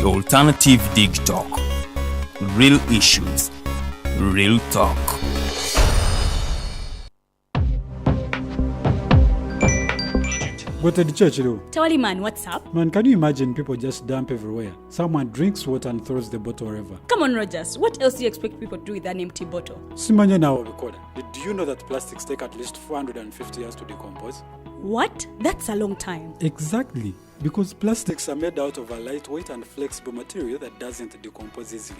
Alternative Digitalk. Real issues, real talk. Go to the church, though. Tawali man, what's up? Man, can you imagine people just dump everywhere? Someone drinks water and throws the bottle wherever. Come on, Rogers. What else do you expect people to do with an empty bottle? Simanya now, did you know that plastics take at least 450 years to decompose? What? That's a long time. Exactly. Because plastics are made out of a lightweight and flexible material that doesn't decompose easily.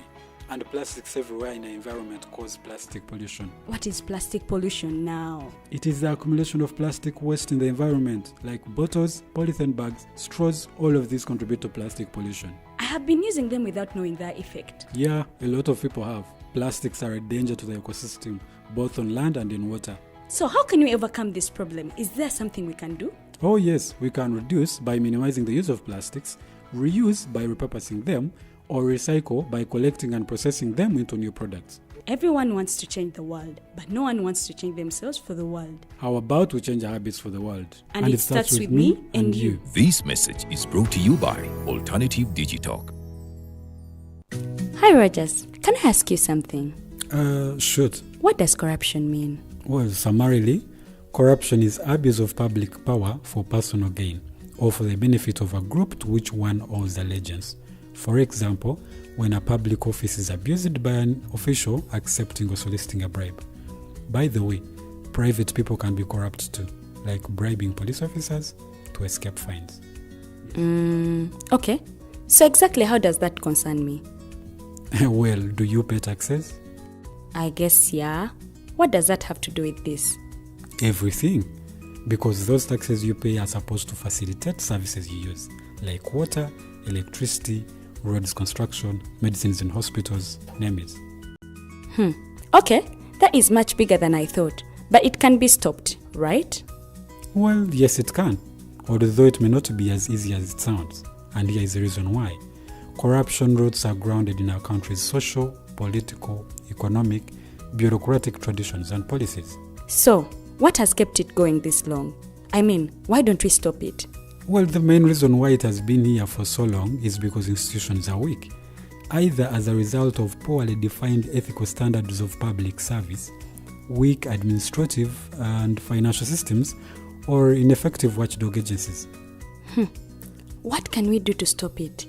And plastics everywhere in the environment cause plastic pollution. What is plastic pollution now? It is the accumulation of plastic waste in the environment, like bottles, polythene bags, straws. All of these contribute to plastic pollution. I have been using them without knowing their effect. Yeah, a lot of people have. Plastics are a danger to the ecosystem, both on land and in water. So how can we overcome this problem? Is there something we can do? Oh yes, we can reduce by minimizing the use of plastics, reuse by repurposing them, or recycle by collecting and processing them into new products. Everyone wants to change the world, but no one wants to change themselves for the world. How about we change our habits for the world? And it starts with me and you. This message is brought to you by Alternative Digitalk. Hi Rogers, can I ask you something? Shoot. What does corruption mean? Well, summarily, corruption is abuse of public power for personal gain or for the benefit of a group to which one owes allegiance. For example, when a public office is abused by an official accepting or soliciting a bribe. By the way, private people can be corrupt too, like bribing police officers to escape fines. Okay. So exactly how does that concern me? Well, do you pay taxes? I guess yeah. What does that have to do with this? Everything. Because those taxes you pay are supposed to facilitate services you use, like water, electricity, roads construction, medicines in hospitals, name it. Okay, that is much bigger than I thought. But it can be stopped, right? Well, yes it can, although it may not be as easy as it sounds. And here is the reason why. Corruption roots are grounded in our country's social, political, economic, bureaucratic traditions and policies. So, what has kept it going this long? I mean, why don't we stop it? Well, the main reason why it has been here for so long is because institutions are weak, either as a result of poorly defined ethical standards of public service, weak administrative and financial systems, or ineffective watchdog agencies. What can we do to stop it?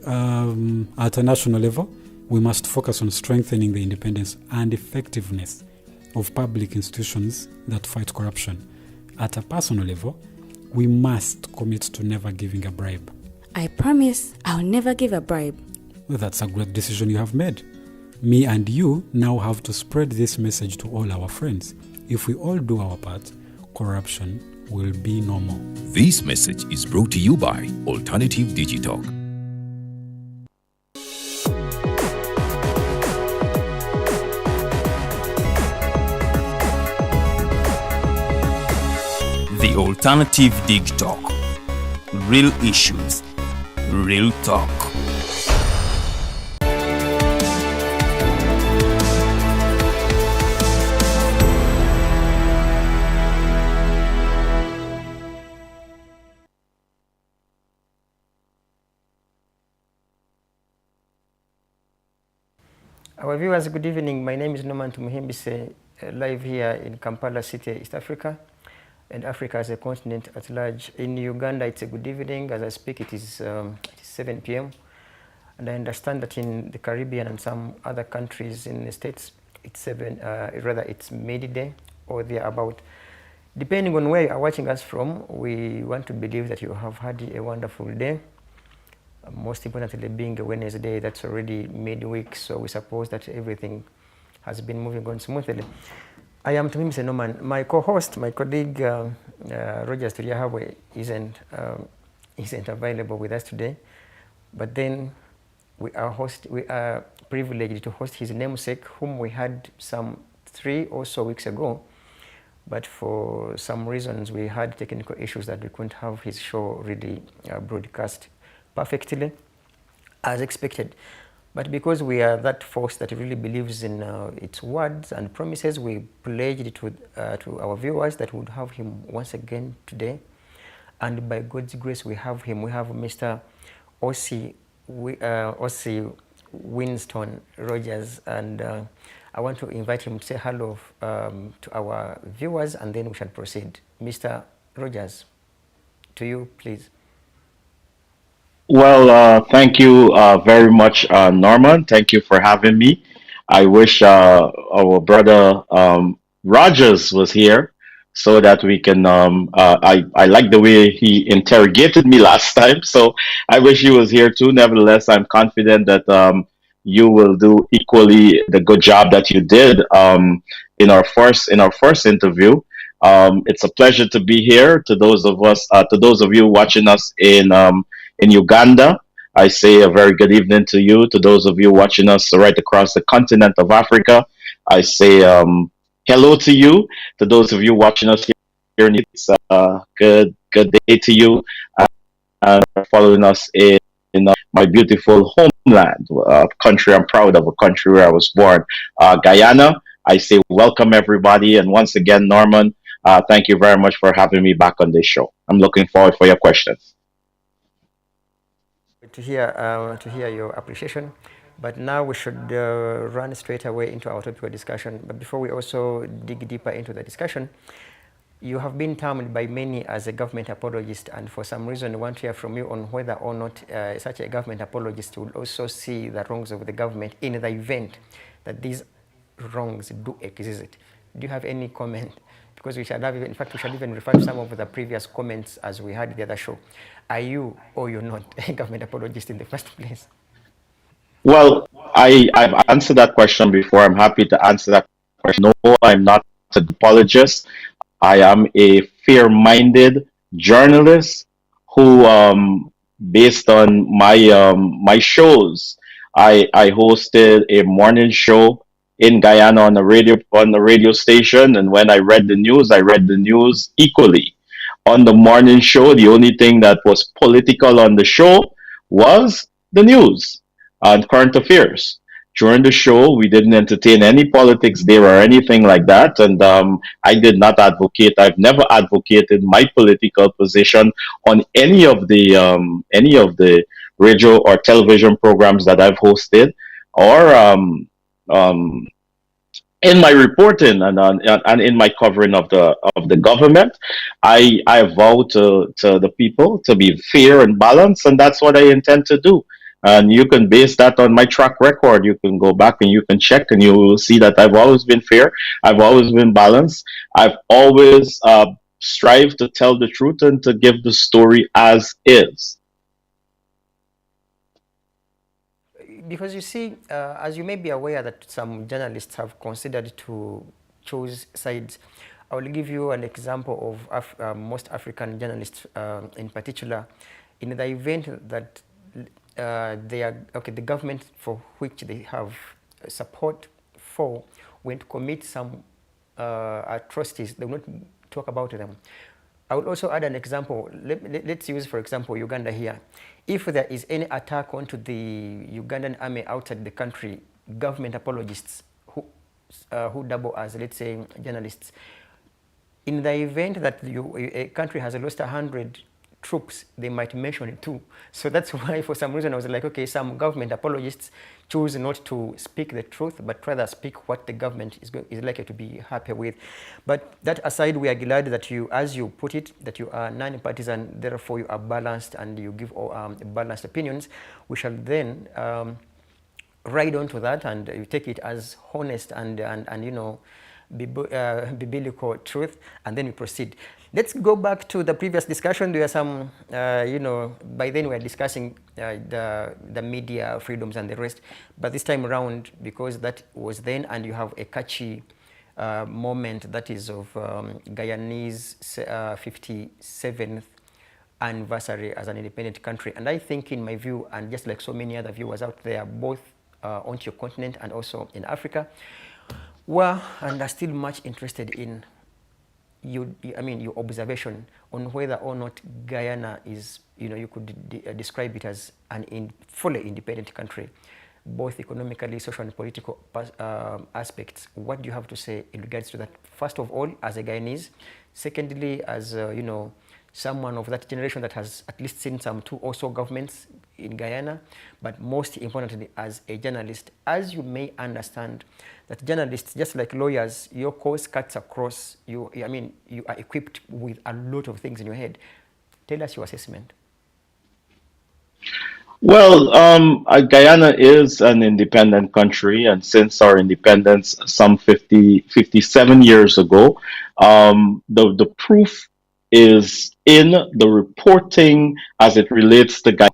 At a national level, we must focus on strengthening the independence and effectiveness of public institutions that fight corruption. At a personal level, we must commit to never giving a bribe. I promise I'll never give a bribe. Well, that's a great decision you have made. Me and you now have to spread this message to all our friends. If we all do our part, corruption will be no more. This message is brought to you by Alternative Digitalk. The Alternative Digitalk. Real issues, real talk. Our viewers, good evening. My name is Norman Tumuhimbise, live here in Kampala City, East Africa, and Africa as a continent at large. In Uganda, it's a good evening. As I speak, it is 7 p.m. And I understand that in the Caribbean and some other countries in the States, it's it's midday or thereabout. Depending on where you are watching us from, we want to believe that you have had a wonderful day. Most importantly, being a Wednesday, that's already midweek, so we suppose that everything has been moving on smoothly. I am Tumimse Norman. My co-host, my colleague Rogers Turiahabwe isn't available with us today, but then we are privileged to host his namesake, whom we had some 3 or so weeks ago, but for some reasons we had technical issues that we couldn't have his show really broadcast perfectly as expected. But because we are that force that really believes in its words and promises, we pledged to our viewers that we would have him once again today. And by God's grace, we have him. We have Mr. Ossie Ossie Winston Rodgers, and I want to invite him to say hello to our viewers, and then we shall proceed. Mr. Rodgers, to you, please. Well, thank you very much, Norman. Thank you for having me. I wish our brother Rogers was here so that we can. I like the way he interrogated me last time, so I wish he was here too. Nevertheless, I'm confident that you will do equally the good job that you did in our first interview. It's a pleasure to be here. To those of you watching us in Uganda. I say a very good evening to you. To those of you watching us right across the continent of Africa, I say hello to you. To those of you watching us here in the States, good day to you. And following us in my beautiful homeland, country I'm proud of, a country where I was born, Guyana. I say welcome everybody, and once again, Norman, thank you very much for having me back on this show. I'm looking forward for your questions. To hear your appreciation, but now we should run straight away into our topic of discussion. But before we also dig deeper into the discussion, you have been termed by many as a government apologist, and for some reason I want to hear from you on whether or not such a government apologist will also see the wrongs of the government in the event that these wrongs do exist. Do you have any comment? Because we shall have, in fact, we shall even refer to some of the previous comments as we had the other show. Are you or you're not a government apologist in the first place? Well, I've answered that question before. I'm happy to answer that question. No, I'm not an apologist. I am a fair-minded journalist who, based on my shows, I hosted a morning show in Guyana on the radio station, and when I read the news equally. On the morning show, the only thing that was political on the show was the news and current affairs. During the show, we didn't entertain any politics there or anything like that, and I did not advocate. I've never advocated my political position on any of the radio or television programs that I've hosted, or um, in my reporting and in my covering of the government. I vow to the people to be fair and balanced, and that's what I intend to do. And you can base that on my track record. You can go back and you can check, and you will see that I've always been fair. I've always been balanced. I've always strived to tell the truth and to give the story as is. Because you see, as you may be aware that some journalists have considered to choose sides. I will give you an example of most African journalists in particular. In the event that the government for which they have support for when to commit some atrocities, they will not talk about them. I would also add an example. Let's use, for example, Uganda here. If there is any attack onto the Ugandan army outside the country, government apologists who double as, let's say, journalists, in the event that a country has lost 100 troops, they might mention it too. So that's why, for some reason, I was like, okay, some government apologists choose not to speak the truth, but rather speak what the government is likely to be happy with. But that aside, we are glad that you, as you put it, that you are non-partisan, therefore you are balanced and you give balanced opinions. We shall then ride on to that, and you take it as honest and you know, biblical truth, and then we proceed. Let's go back to the previous discussion. There are some, you know, by then we were discussing the media freedoms and the rest. But this time around, because that was then, and you have a catchy moment that is of Guyanese 57th anniversary as an independent country. And I think, in my view, and just like so many other viewers out there, both onto your continent and also in Africa, were and are still much interested in your observation on whether or not Guyana is, you know, you could describe it as an fully independent country, both economically, social and political aspects. What do you have to say in regards to that? First of all, as a Guyanese. Secondly, as, you know, someone of that generation that has at least seen some two or so governments in Guyana, but most importantly as a journalist, as you may understand that journalists, just like lawyers, your course cuts across, you are equipped with a lot of things in your head. Tell us your assessment. Well, Guyana is an independent country, and since our independence some 57 years ago, the proof is in the reporting as it relates to Guyana.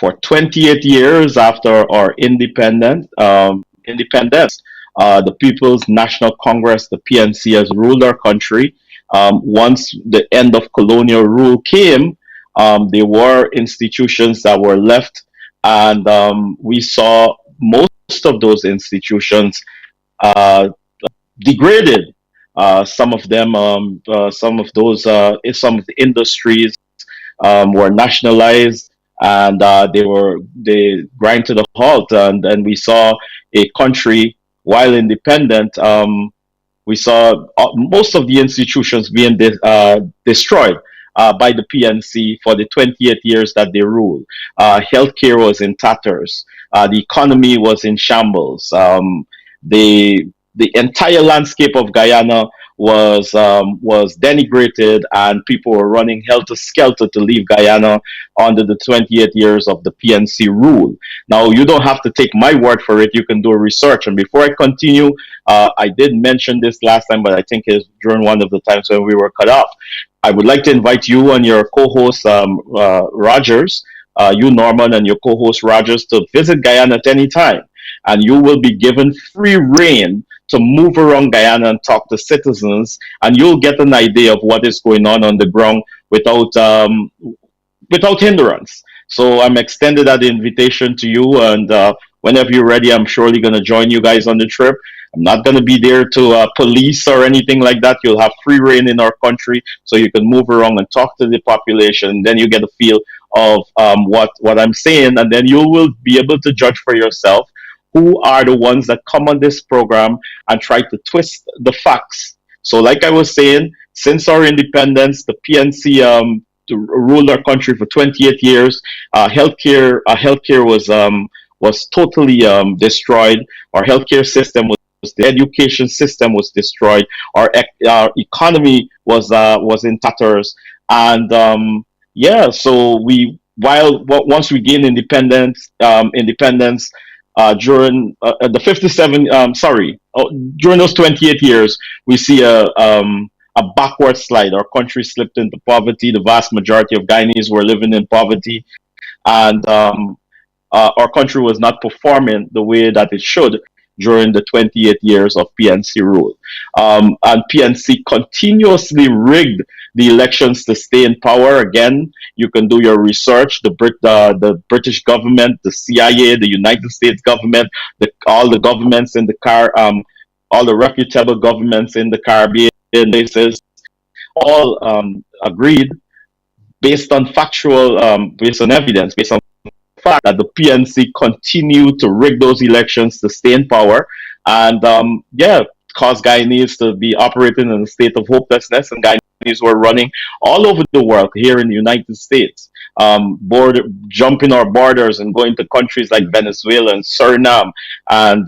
For 28 years after our independence, the People's National Congress, the PNC, has ruled our country. Once the end of colonial rule came, there were institutions that were left, and we saw most of those institutions uh, degraded. Some of the industries were nationalized, and they grind to the halt, and we saw a country while independent. We saw most of the institutions being destroyed by the PNC for the 28 years that they ruled. Healthcare was in tatters. The economy was in shambles. The entire landscape of Guyana was denigrated, and people were running helter skelter to leave Guyana under the 28 years of the PNC rule. Now, you don't have to take my word for it. You can do a research. And before I continue, I did mention this last time, but I think it's during one of the times when we were cut off. I would like to invite you and your co-host Rogers, you Norman and your co-host Rogers, to visit Guyana at any time, and you will be given free reign to move around Guyana and talk to citizens, and you'll get an idea of what is going on the ground without hindrance. So I'm extended that invitation to you, and whenever you're ready, I'm surely going to join you guys on the trip. I'm not going to be there to police or anything like that. You'll have free reign in our country, so you can move around and talk to the population. Then you get a feel of what I'm saying, and then you will be able to judge for yourself who are the ones that come on this program and try to twist the facts. So, like I was saying, since our independence, the PNC ruled our country for 28 years. Healthcare was totally destroyed. Our healthcare system the education system was destroyed. Our economy was in tatters, and so once we gained independence during the 57 during those 28 years, we see a backward slide. Our country slipped into poverty. The vast majority of Guyanese were living in poverty, and our country was not performing the way that it should during the 28 years of PNC rule. And PNC continuously rigged the elections to stay in power. Again, you can do your research. The British government, the CIA, the United States government, all the governments in all the reputable governments in the Caribbean places, all agreed based on based on evidence, based on fact that the PNC continued to rig those elections to stay in power, and cause Guyanese to be operating in a state of hopelessness, and Guyanese were running all over the world, here in the United States, jumping our borders and going to countries like Venezuela and Suriname and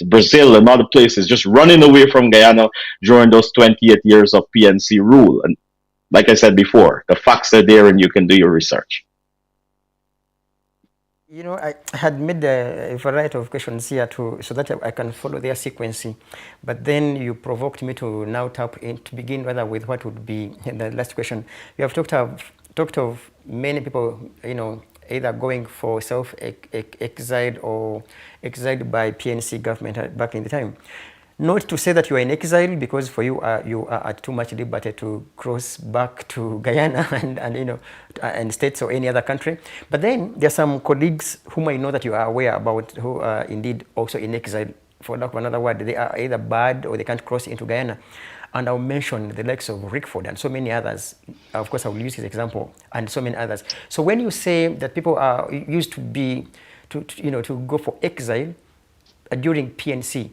Brazil and other places, just running away from Guyana during those 28 years of PNC rule. And like I said before, the facts are there, and you can do your research. You know, I had made a variety of questions here so that I can follow their sequence. But then you provoked me to now tap in, to begin rather with what would be the last question. You have talked of many people, either going for self-exile or exiled by PNC government back in the time. Not to say that you are in exile, because for you are at too much liberty to cross back to Guyana and states or any other country. But then there are some colleagues whom I know that you are aware about who are indeed also in exile. For lack of another word, they are either bad or they can't cross into Guyana. And I'll mention the likes of Rickford and so many others. Of course, I will use his example, and so many others. So when you say that people are used to go for exile during PNC,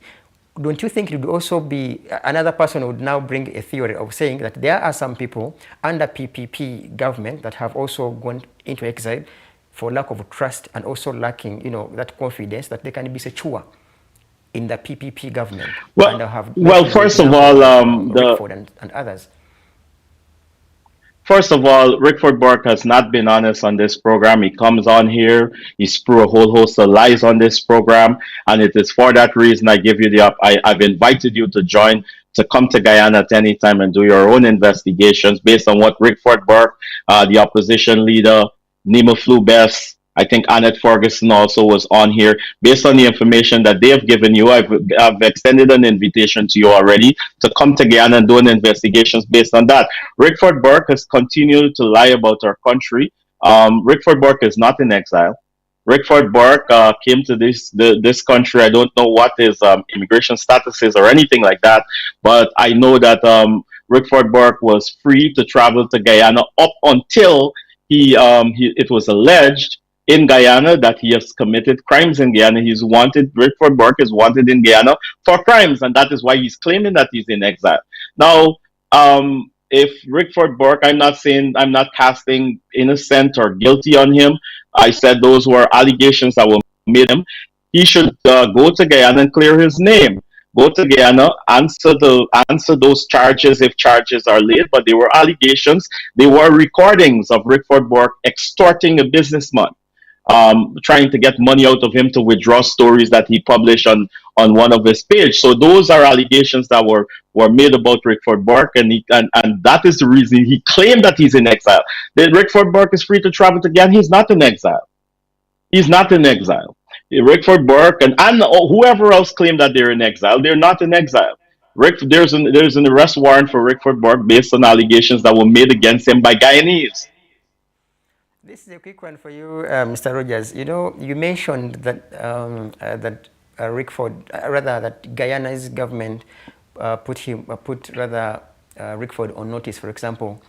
don't you think it would also be another person would now bring a theory of saying that there are some people under PPP government that have also gone into exile for lack of trust and also lacking, that confidence that they can be secure in the PPP government, and have First of all, Rickford and others. First of all, Rickford Burke has not been honest on this program. He comes on here, he spew a whole host of lies on this program, and it is for that reason I give you I've invited you to join, to come to Guyana at any time and do your own investigations based on what Rickford Burke, the opposition leader, Nima Flubes, I think Annette Ferguson also was on here. Based on the information that they have given you, I've extended an invitation to you already to come to Guyana and do an investigations based on that. Rickford Burke has continued to lie about our country. Rickford Burke is not in exile. Rickford Burke came to this country. I don't know what his immigration status is or anything like that, but I know that Rickford Burke was free to travel to Guyana up until it was alleged in Guyana that he has committed crimes in Guyana. Rickford Burke is wanted in Guyana for crimes, and that is why he's claiming that he's in exile. Now, if Rickford Burke, I'm not casting innocent or guilty on him. I said those were allegations that were made him. He should go to Guyana and clear his name. Go to Guyana, answer those charges if charges are laid, but they were allegations. They were recordings of Rickford Burke extorting a businessman, trying to get money out of him to withdraw stories that he published on one of his pages. So those are allegations that were made about Rickford Burke, and that is the reason he claimed that he's in exile. That Rickford Burke is free to travel again. He's not in exile. He's not in exile. Rickford Burke and whoever else claimed that they're in exile, they're not in exile. There's an arrest warrant for Rickford Burke based on allegations that were made against him by Guyanese. This is a quick one for you, Mr. Rodgers. You mentioned that that Guyana's government put Rickford on notice, for example.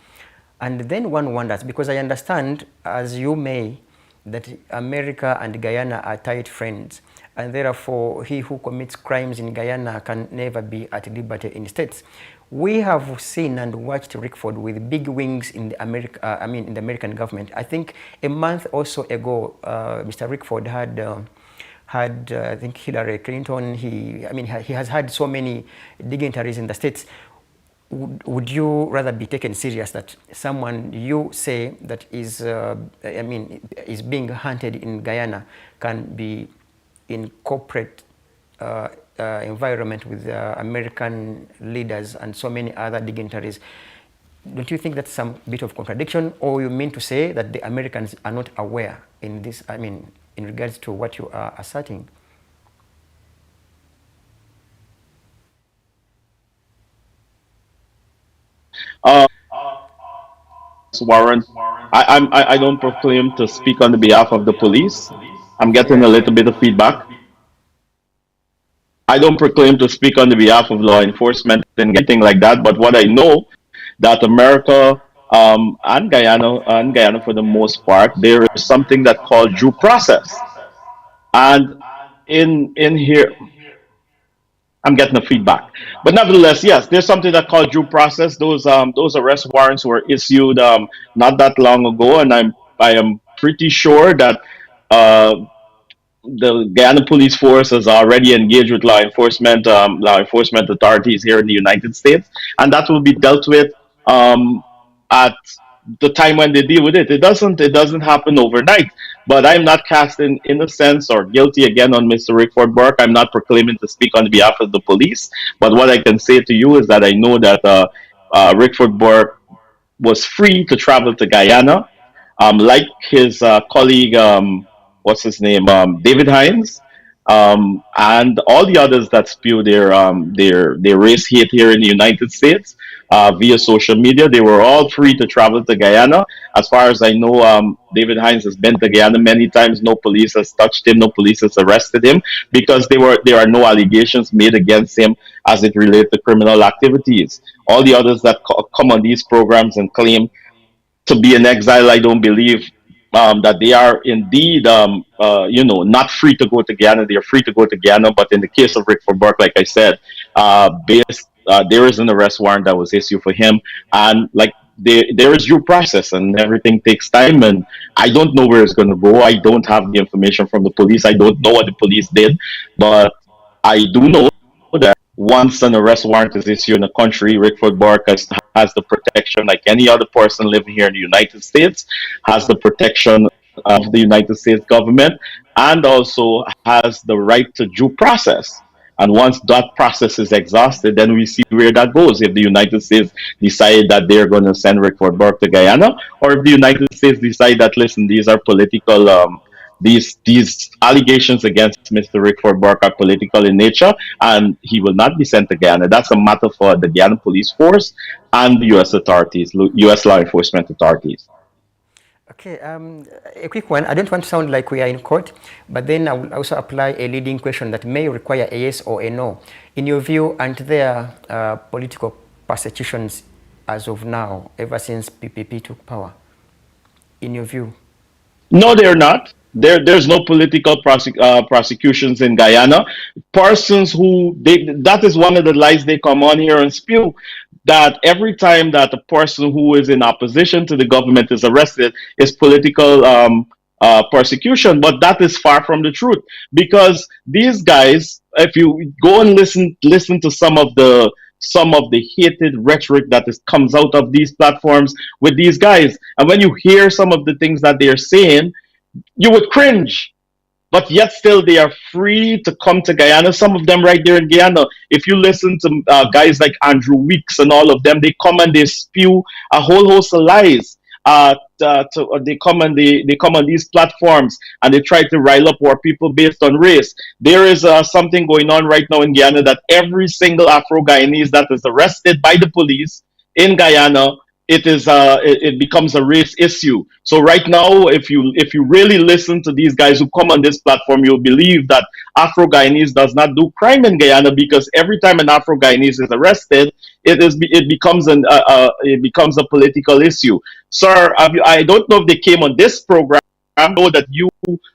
And then one wonders, because I understand, as you may, that America and Guyana are tight friends, and therefore he who commits crimes in Guyana can never be at liberty in states. We have seen and watched Rickford with big wings in the American government. I think a month or so ago, Mr. Rickford had I think Hillary Clinton. He has had so many dignitaries in the states. Would you rather be taken serious that someone you say that is being hunted in Guyana can be in corporate environment with American leaders and so many other dignitaries? Don't you think that's some bit of contradiction, or you mean to say that the Americans are not aware in this? In regards to what you are asserting. Warrant. I don't proclaim to speak on the behalf of the police. I'm getting a little bit of feedback. I don't proclaim to speak on the behalf of law enforcement and anything like that. But what I know, that America and Guyana for the most part, there is something that called due process. And in here, I'm getting the feedback. But nevertheless, yes, there's something that called due process. Those arrest warrants were issued not that long ago, and I am pretty sure that the Guyana police force has already engaged with law enforcement authorities here in the United States, and that will be dealt with at the time when they deal with it. It doesn't happen overnight. But I'm not casting innocence or guilty again on Mr. Rickford Burke. I'm not proclaiming to speak on behalf of the police. But what I can say to you is that I know that Rickford Burke was free to travel to Guyana, like his colleague, what's his name, David Hines, and all the others that spew their race hate here in the United States via social media. They were all free to travel to Guyana. As far as I know, David Hines has been to Guyana many times. No police has touched him. No police has arrested him because there are no allegations made against him as it relates to criminal activities. All the others that come on these programs and claim to be in exile, I don't believe that they are indeed, not free to go to Guyana. They are free to go to Guyana, but in the case of Rick Burke, like I said, there is an arrest warrant that was issued for him, and like there is due process, and everything takes time, and I don't know where it's going to go. I don't have the information from the police. I don't know what the police did, but I do know that once an arrest warrant is issued in a country, Rickford Burke has the protection like any other person living here in the United States, has the protection of the United States government, and also has the right to due process. And once that process is exhausted, then we see where that goes. If the United States decide that they're going to send Rickford Burke to Guyana, or if the United States decide that, listen, these are political these allegations against Mr. Rickford Burke are political in nature, and he will not be sent to Guyana. That's a matter for the Guyana Police Force and the U.S. authorities, U.S. law enforcement authorities. Okay, a quick one. I don't want to sound like we are in court, but then I will also apply a leading question that may require a yes or a no. In your view, aren't there political persecutions as of now, ever since PPP took power? In your view? No, they're not. There's no political prosecutions in Guyana. Persons that is one of the lies they come on here and spew, that every time that a person who is in opposition to the government is arrested is political persecution. But that is far from the truth, because these guys, if you go and listen to some of the hated rhetoric that comes out of these platforms with these guys, and when you hear some of the things that they're saying, you would cringe. But yet still they are free to come to Guyana. Some of them right there in Guyana. If you listen to guys like Andrew Weeks and all of them, they come and they spew a whole host of lies. They come on these platforms and they try to rile up our people based on race. There is something going on right now in Guyana that every single Afro-Guyanese that is arrested by the police in Guyana, it becomes a race issue. So right now, if you really listen to these guys who come on this platform, you'll believe that Afro-Guyanese does not do crime in Guyana, because every time an Afro-Guyanese is arrested, it becomes a political issue. Sir, I don't know if they came on this program. I know that you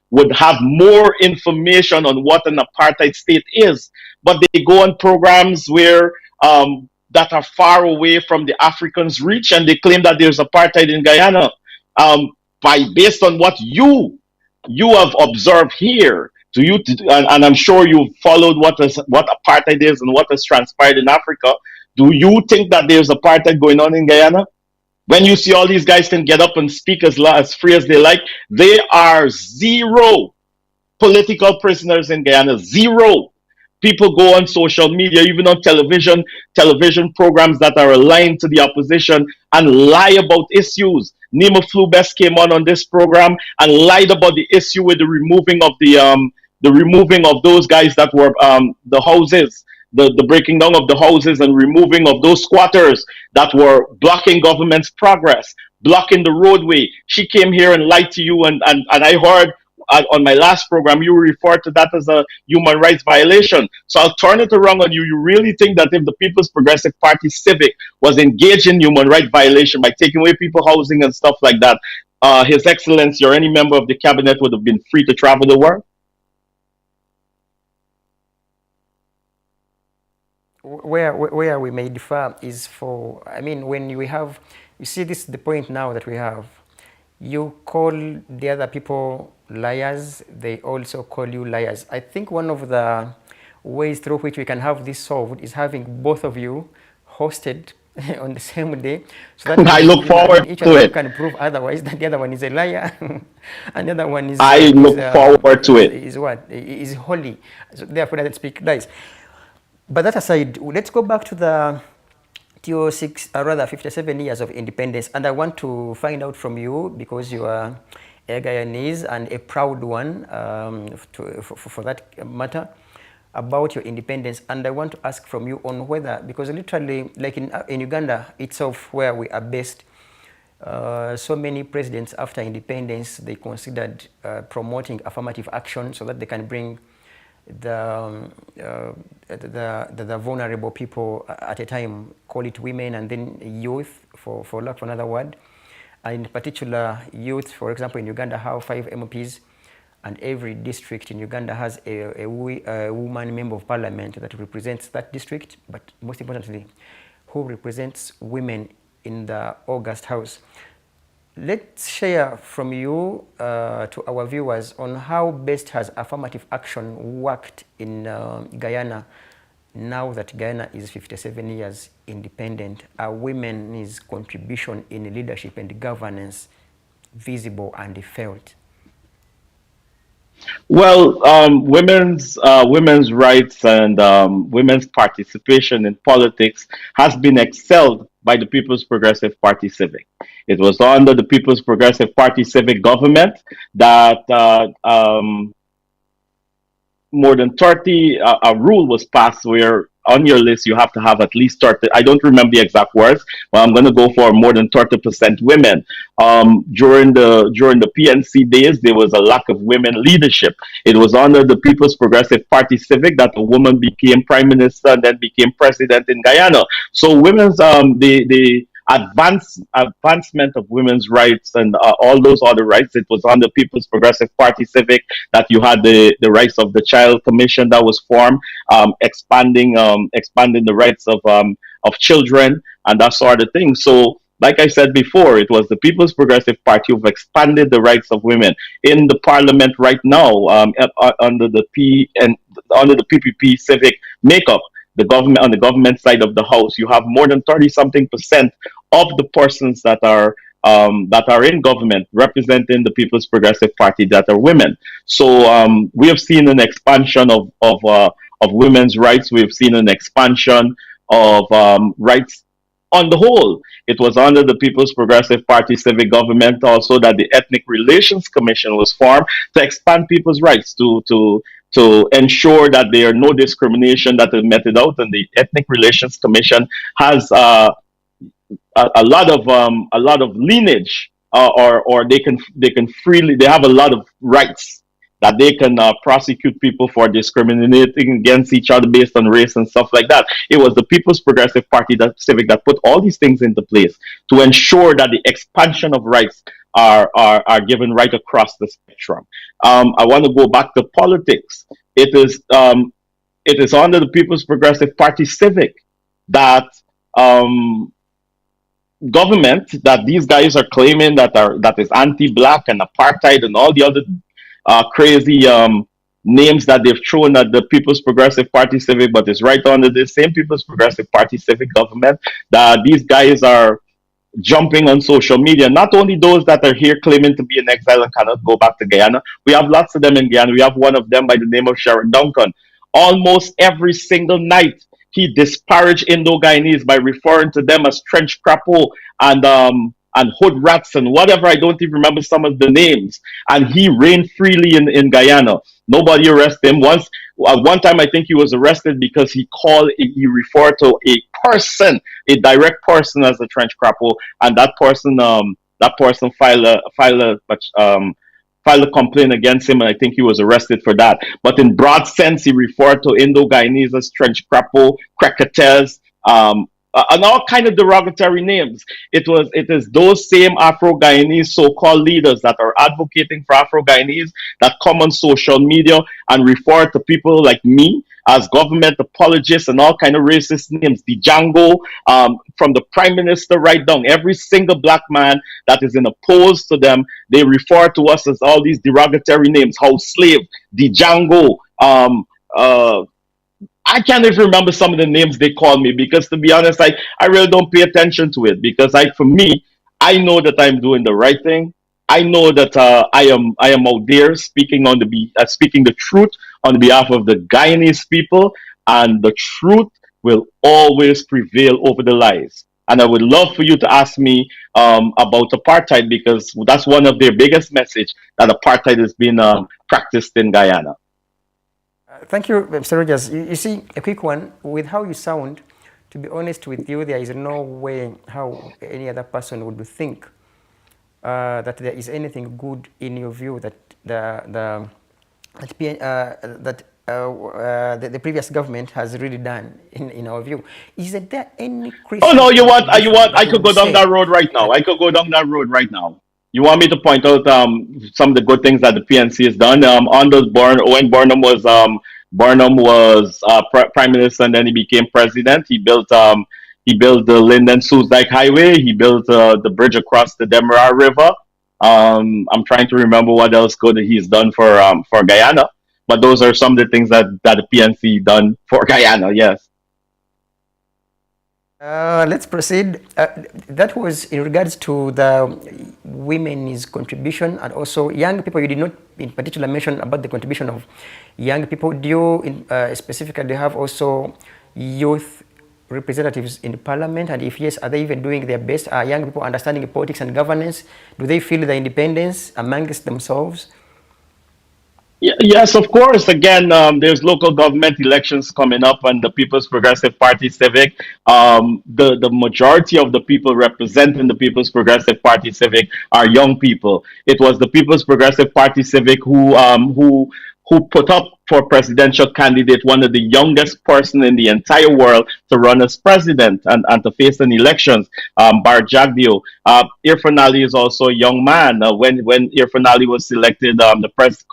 would have more information on what an apartheid state is, but they go on programs where that are far away from the Africans' reach, and they claim that there's apartheid in Guyana. Based on what you have observed here, and I'm sure you've followed what apartheid is and what has transpired in Africa. Do you think that there's apartheid going on in Guyana? When you see all these guys can get up and speak as free as they like, there are zero political prisoners in Guyana. Zero. People go on social media, even on television programs that are aligned to the opposition, and lie about issues. Nima Flubest came on this program and lied about the issue with the removing of those guys that were the houses, the breaking down of the houses and removing of those squatters that were blocking government's progress, blocking the roadway. She came here and lied to you, and I heard on my last program, you referred to that as a human rights violation. So I'll turn it around on you. You really think that if the People's Progressive Party Civic was engaged in human rights violation by taking away people housing and stuff like that, His Excellency or any member of the cabinet would have been free to travel the world? Where we may differ is when you see this is the point now that we have. You call the other people liars, they also call you liars. I think one of the ways through which we can have this solved is having both of you hosted on the same day, so that I look forward each to of you it. can prove otherwise that the other one is a liar and the other one is forward to it. Is holy. So therefore, doesn't speak lies. But that aside, let's go back to your 57 years of independence, and I want to find out from you, because you are a Guyanese and a proud one for that matter, about your independence. And I want to ask from you on whether, because literally, like in Uganda itself, where we are based, so many presidents after independence, they considered promoting affirmative action so that they can bring the vulnerable people at a time, call it women and then youth, for lack of another word, and in particular youth. For example, in Uganda have 5 MPs, and every district in Uganda has a woman member of parliament that represents that district, but most importantly, who represents women in the August House. Let's share from you to our viewers on how best has affirmative action worked in Guyana now that Guyana is 57 years independent. Are women's contribution in leadership and governance visible and felt? Well, women's rights and women's participation in politics has been excelled by the People's Progressive Party Civic. It was under the People's Progressive Party Civic government that more than 30, a rule was passed where on your list you have to have at least 30. I don't remember the exact words, but I'm going to go for more than 30% women. During the PNC days, there was a lack of women leadership. It was under the People's Progressive Party Civic that a woman became prime minister and then became president in Guyana. So women's the advancement of women's rights and all those other rights. It was on the People's Progressive Party Civic that you had the rights of the Child Commission that was formed, expanding the rights of children and that sort of thing. So, like I said before, it was the People's Progressive Party who've expanded the rights of women in the parliament right now, under the PPP civic makeup. The government, on the government side of the house, you have more than 30-something% of the persons that are in government representing the People's Progressive Party that are women. So we have seen an expansion of women's rights. We have seen an expansion of rights on the whole. It was under the People's Progressive Party civic government also that the Ethnic Relations Commission was formed to expand people's rights, to ensure that there are no discrimination that is meted out. And the Ethnic Relations Commission has a lot of lineage, or they have a lot of rights that they can prosecute people for discriminating against each other based on race and stuff like that. It was the People's Progressive Party Civic that put all these things into place to ensure that the expansion of rights are given right across the spectrum. I want to go back to politics. It is under the People's Progressive Party Civic that government that these guys are claiming that is anti-black and apartheid and all the other crazy names that they've thrown at the People's Progressive Party Civic, but it's right under the same People's Progressive Party Civic government that these guys are jumping on social media. Not only those that are here claiming to be in exile and cannot go back to Guyana. We have lots of them in Guyana. We have one of them by the name of Sharon Duncan. Almost every single night, he disparaged Indo-Guyanese by referring to them as trench crapo and hood rats and whatever. I don't even remember some of the names. And he reigned freely in Guyana. Nobody arrested him. One time, I think he was arrested because he referred to a person, a direct person, as a trench crapo, and that person filed a complaint against him, and I think he was arrested for that. But in broad sense, he referred to Indo-Guyanese as trench crapo, cricketters, and all kind of derogatory names. It is those same Afro-Guyanese so-called leaders that are advocating for Afro-Guyanese that come on social media and refer to people like me as government apologists and all kind of racist names. The Django, from the prime minister right down, every single black man that is opposed to them, they refer to us as all these derogatory names. House slave, the Django, I can't even remember some of the names they call me, because to be honest, I really don't pay attention to it, because for me, I know that I'm doing the right thing. I know that I am out there speaking the truth on behalf of the Guyanese people, and the truth will always prevail over the lies. And I would love for you to ask me about apartheid, because that's one of their biggest message, that apartheid is being practiced in Guyana. Thank you, Mr. Rodgers. You see, a quick one. With how you sound, to be honest with you, there is no way how any other person would think that there is anything good in your view that the previous government has really done, in our view. Isn't there any Oh Christian no, you want? You contribution want? that I you could would go down say that road right now. that I could go down that road right now. You want me to point out some of the good things that the PNC has done? On those when Burnham was prime minister and then he became president. He built the Linden Sioux Dike Highway. He built the bridge across the Demerara River. I'm trying to remember what else good he's done for Guyana. But those are some of the things that the PNC done for Guyana. Yes. let's proceed. That was in regards to the women's contribution and also young people. You did not in particular mention about the contribution of young people. Do you specifically have also youth representatives in parliament? And if yes, are they even doing their best? Are young people understanding politics and governance? Do they feel the independence amongst themselves? Yes, of course. Again, there's local government elections coming up, and the People's Progressive Party Civic. The majority of the people representing the People's Progressive Party Civic are young people. It was the People's Progressive Party Civic who put up for presidential candidate one of the youngest person in the entire world to run as president and to face an elections, Bar Jagdeo. Irfan Ali is also a young man. When Irfan Ali was selected,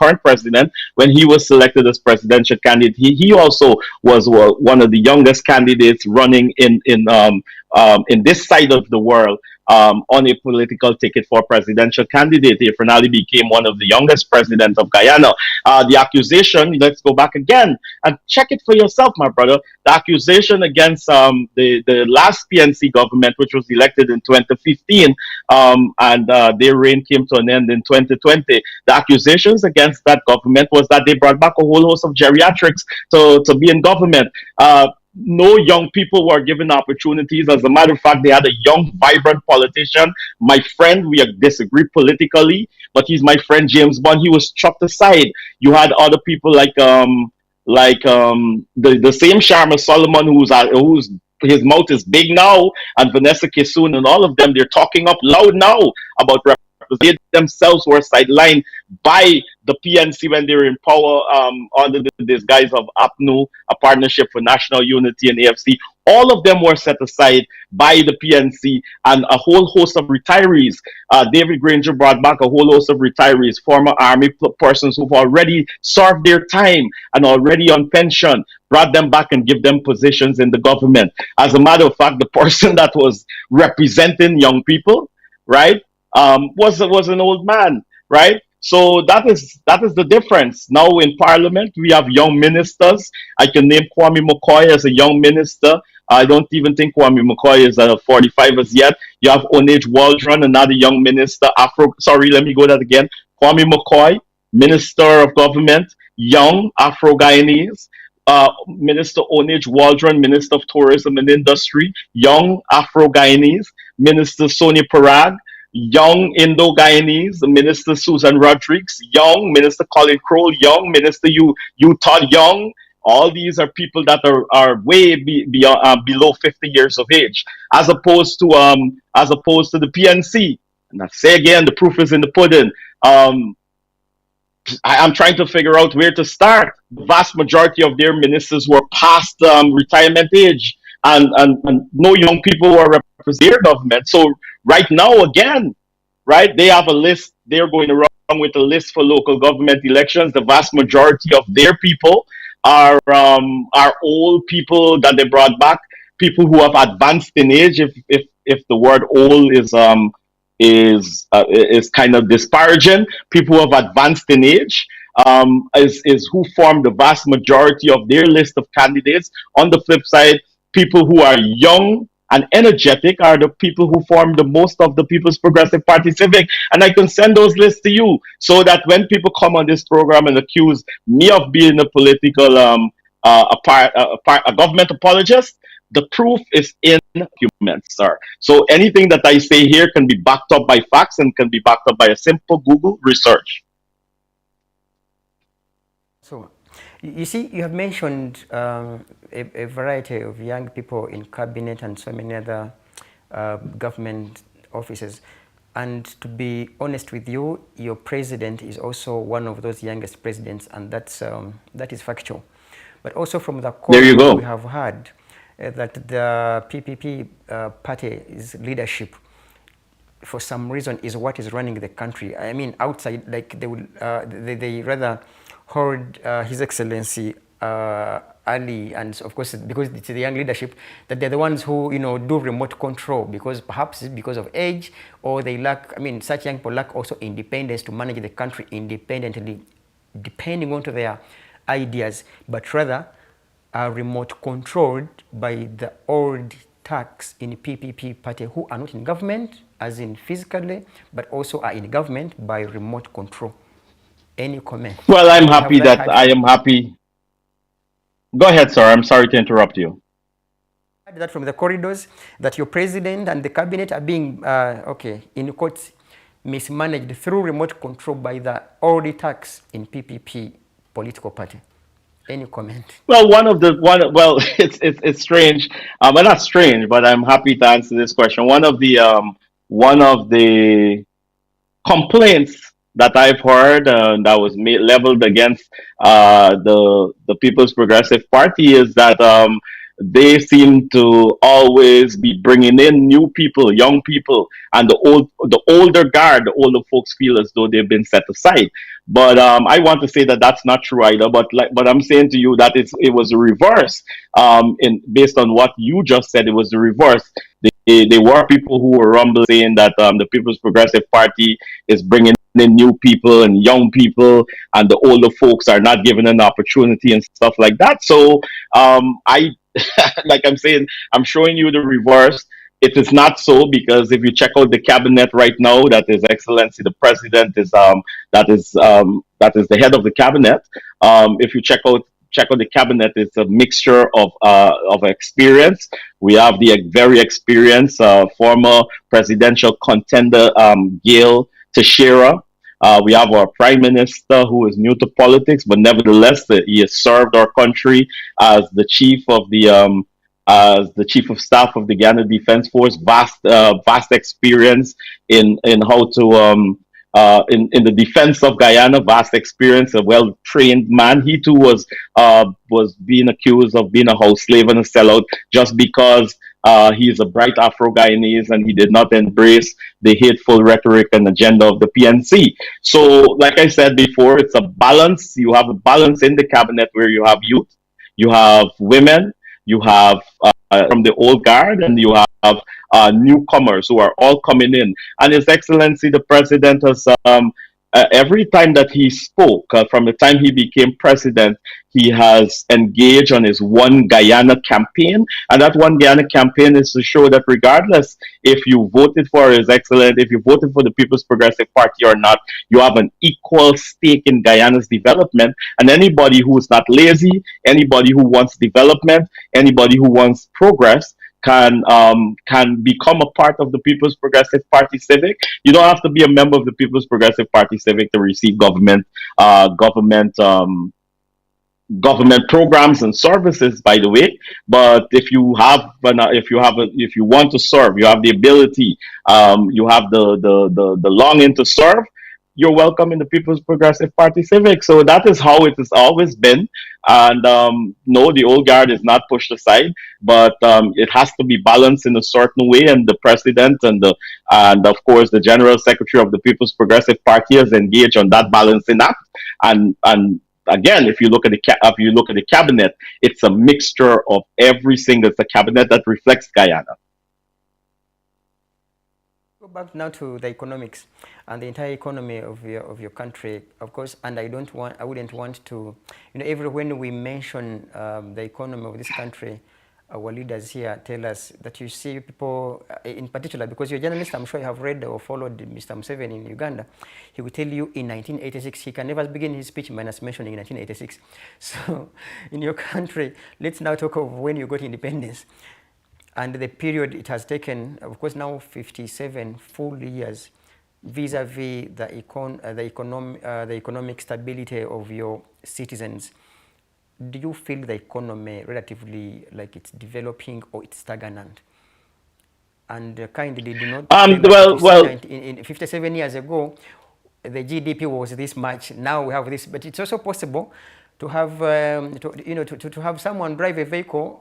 current president, when he was selected as presidential candidate, he also was one of the youngest candidates running in this side of the world. On a political ticket for presidential candidate. Irfan Ali became one of the youngest presidents of Guyana. The accusation, let's go back again and check it for yourself, my brother. The accusation against the last PNC government, which was elected in 2015, and their reign came to an end in 2020. The accusations against that government was that they brought back a whole host of geriatrics to be in government. No young people were given opportunities. As a matter of fact, they had a young, vibrant politician. My friend, we disagree politically, but he's my friend James Bond. He was chucked aside. You had other people the same Sharma Solomon who's his mouth is big now, and Vanessa Kisoon and all of them, they're talking up loud now about they themselves were sidelined by the PNC when they were in power under the disguise of APNU, a partnership for national unity and AFC. All of them were set aside by the PNC and a whole host of retirees. David Granger brought back a whole host of retirees, former army persons who've already served their time and already on pension, brought them back and give them positions in the government. As a matter of fact, the person that was representing young people, right, was an old man, right? So that is the difference. Now in Parliament, we have young ministers. I can name Kwame McCoy as a young minister. I don't even think Kwame McCoy is 45 as yet. You have Onage Waldron, another young minister. Let me go that again. Kwame McCoy, Minister of Government, young Afro-Guyanese. Minister Onage Waldron, Minister of Tourism and Industry, young Afro-Guyanese. Minister Sonia Parag, young Indo-Guyanese, Minister Susan Rodriguez, young Minister Colin Crowell, young Minister Todd Young. All these are people that are way below 50 years of age, as opposed to the PNC. And I say again, the proof is in the pudding. I'm trying to figure out where to start. The vast majority of their ministers were past retirement age, and no young people were representing their government. So right now, again, right, they have a list. They're going around with a list for local government elections. The vast majority of their people are old people that they brought back, people who have advanced in age. If the word old is kind of disparaging, people who have advanced in age is who form the vast majority of their list of candidates. On the flip side, people who are young and energetic are the people who form the most of the People's Progressive Party Civic. And I can send those lists to you so that when people come on this program and accuse me of being a political, a government apologist, the proof is in documents, sir. So anything that I say here can be backed up by facts and can be backed up by a simple Google research. So, you see, you have mentioned a variety of young people in cabinet and so many other government offices. And to be honest with you, your president is also one of those youngest presidents, and that is factual. But also from the There you corridors we go. have heard that the PPP party's leadership, for some reason, is what is running the country. I mean, outside, like they will, they rather hold His Excellency Ali, and of course, because it's the young leadership, that they're the ones who, you know, do remote control, because perhaps it's because of age, or they lack, I mean, such young people lack also independence to manage the country independently, depending on to their ideas, but rather are remote controlled by the old thugs in PPP party who are not in government, as in physically, but also are in government by remote control. Any comment? Well, I'm We have happy that that heard I from, am happy. Go ahead, sir. I'm sorry to interrupt you. that from the corridors, that your president and the cabinet are being, okay, in quotes, mismanaged through remote control by the old thugs in PPP political party. Any comment? Well, well, it's strange. Well, not strange, but I'm happy to answer this question. One of the complaints that I've heard that was leveled against the People's Progressive Party is that they seem to always be bringing in new people, young people, and the older guard, the older folks feel as though they've been set aside. But I want to say that that's not true either. But I'm saying to you that it was a reverse. In based on what you just said, it was the reverse. There were people who were rumbling saying that the People's Progressive Party is bringing in new people and young people, and the older folks are not given an opportunity and stuff like that. So I, like I'm saying, I'm showing you the reverse. It is not so, because if you check out the cabinet right now, that His Excellency the President is that is the head of the cabinet. If you check out the cabinet, it's a mixture of experience. We have the very experienced former presidential contender Gail Teixeira. We have our prime minister who is new to politics, but nevertheless, he has served our country as the chief of staff of the Ghana Defense Force. Vast experience in how to in the defense of Guyana. Vast experience, a well trained man. He too was being accused of being a house slave and a sellout just because he is a bright Afro Guyanese and he did not embrace the hateful rhetoric and agenda of the PNC. So, like I said before, it's a balance. You have a balance in the cabinet where you have youth, you have women, you have from the old guard, and you have newcomers who are all coming in. And His Excellency the President has every time that he spoke, from the time he became president, he has engaged on his One Guyana campaign. And that One Guyana campaign is to show that regardless if you voted for His Excellency, if you voted for the People's Progressive Party or not, you have an equal stake in Guyana's development. And anybody who is not lazy, anybody who wants development, anybody who wants progress, can become a part of the People's Progressive Party Civic. You don't have to be a member of the People's Progressive Party Civic to receive government programs and services, by the way. But if you if you want to serve, you have the ability, you have the longing to serve, you're welcome in the People's Progressive Party Civic. So that is how it has always been. And no, the old guard is not pushed aside, but it has to be balanced in a certain way. And the president and of course the general secretary of the People's Progressive Party has engaged on that balancing act. And again, if you look at the cabinet, it's a mixture of everything. That's a cabinet that reflects Guyana. Go back now to the economics and the entire economy of your country, of course. And I wouldn't want to, when we mention the economy of this country, our leaders here tell us that you see people, in particular, because you're a journalist, I'm sure you have read or followed Mr. Museveni in Uganda. He will tell you in 1986, he can never begin his speech minus mentioning 1986. So in your country, let's now talk of when you got independence and the period it has taken, of course, now 57 full years vis-a-vis the economic stability of your citizens. Do you feel the economy relatively like it's developing or it's stagnant? and kindly do not tell us that Well, you see well, in 57 years ago, the GDP was this much. Now we have this, but it's also possible to have, to have someone drive a vehicle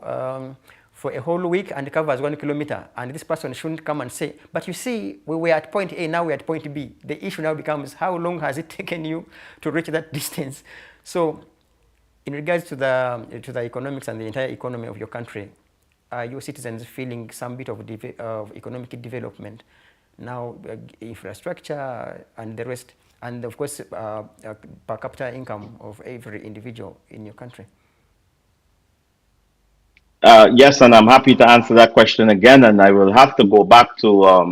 for a whole week and covers 1 kilometer, and this person shouldn't come and say, but you see, we were at point A, now we're at point B. The issue now becomes, how long has it taken you to reach that distance? So, in regards to the economics and the entire economy of your country, are your citizens feeling some bit of economic development? Now, infrastructure and the rest, and of course, per capita income of every individual in your country. Yes, and I'm happy to answer that question again. And I will have to go back to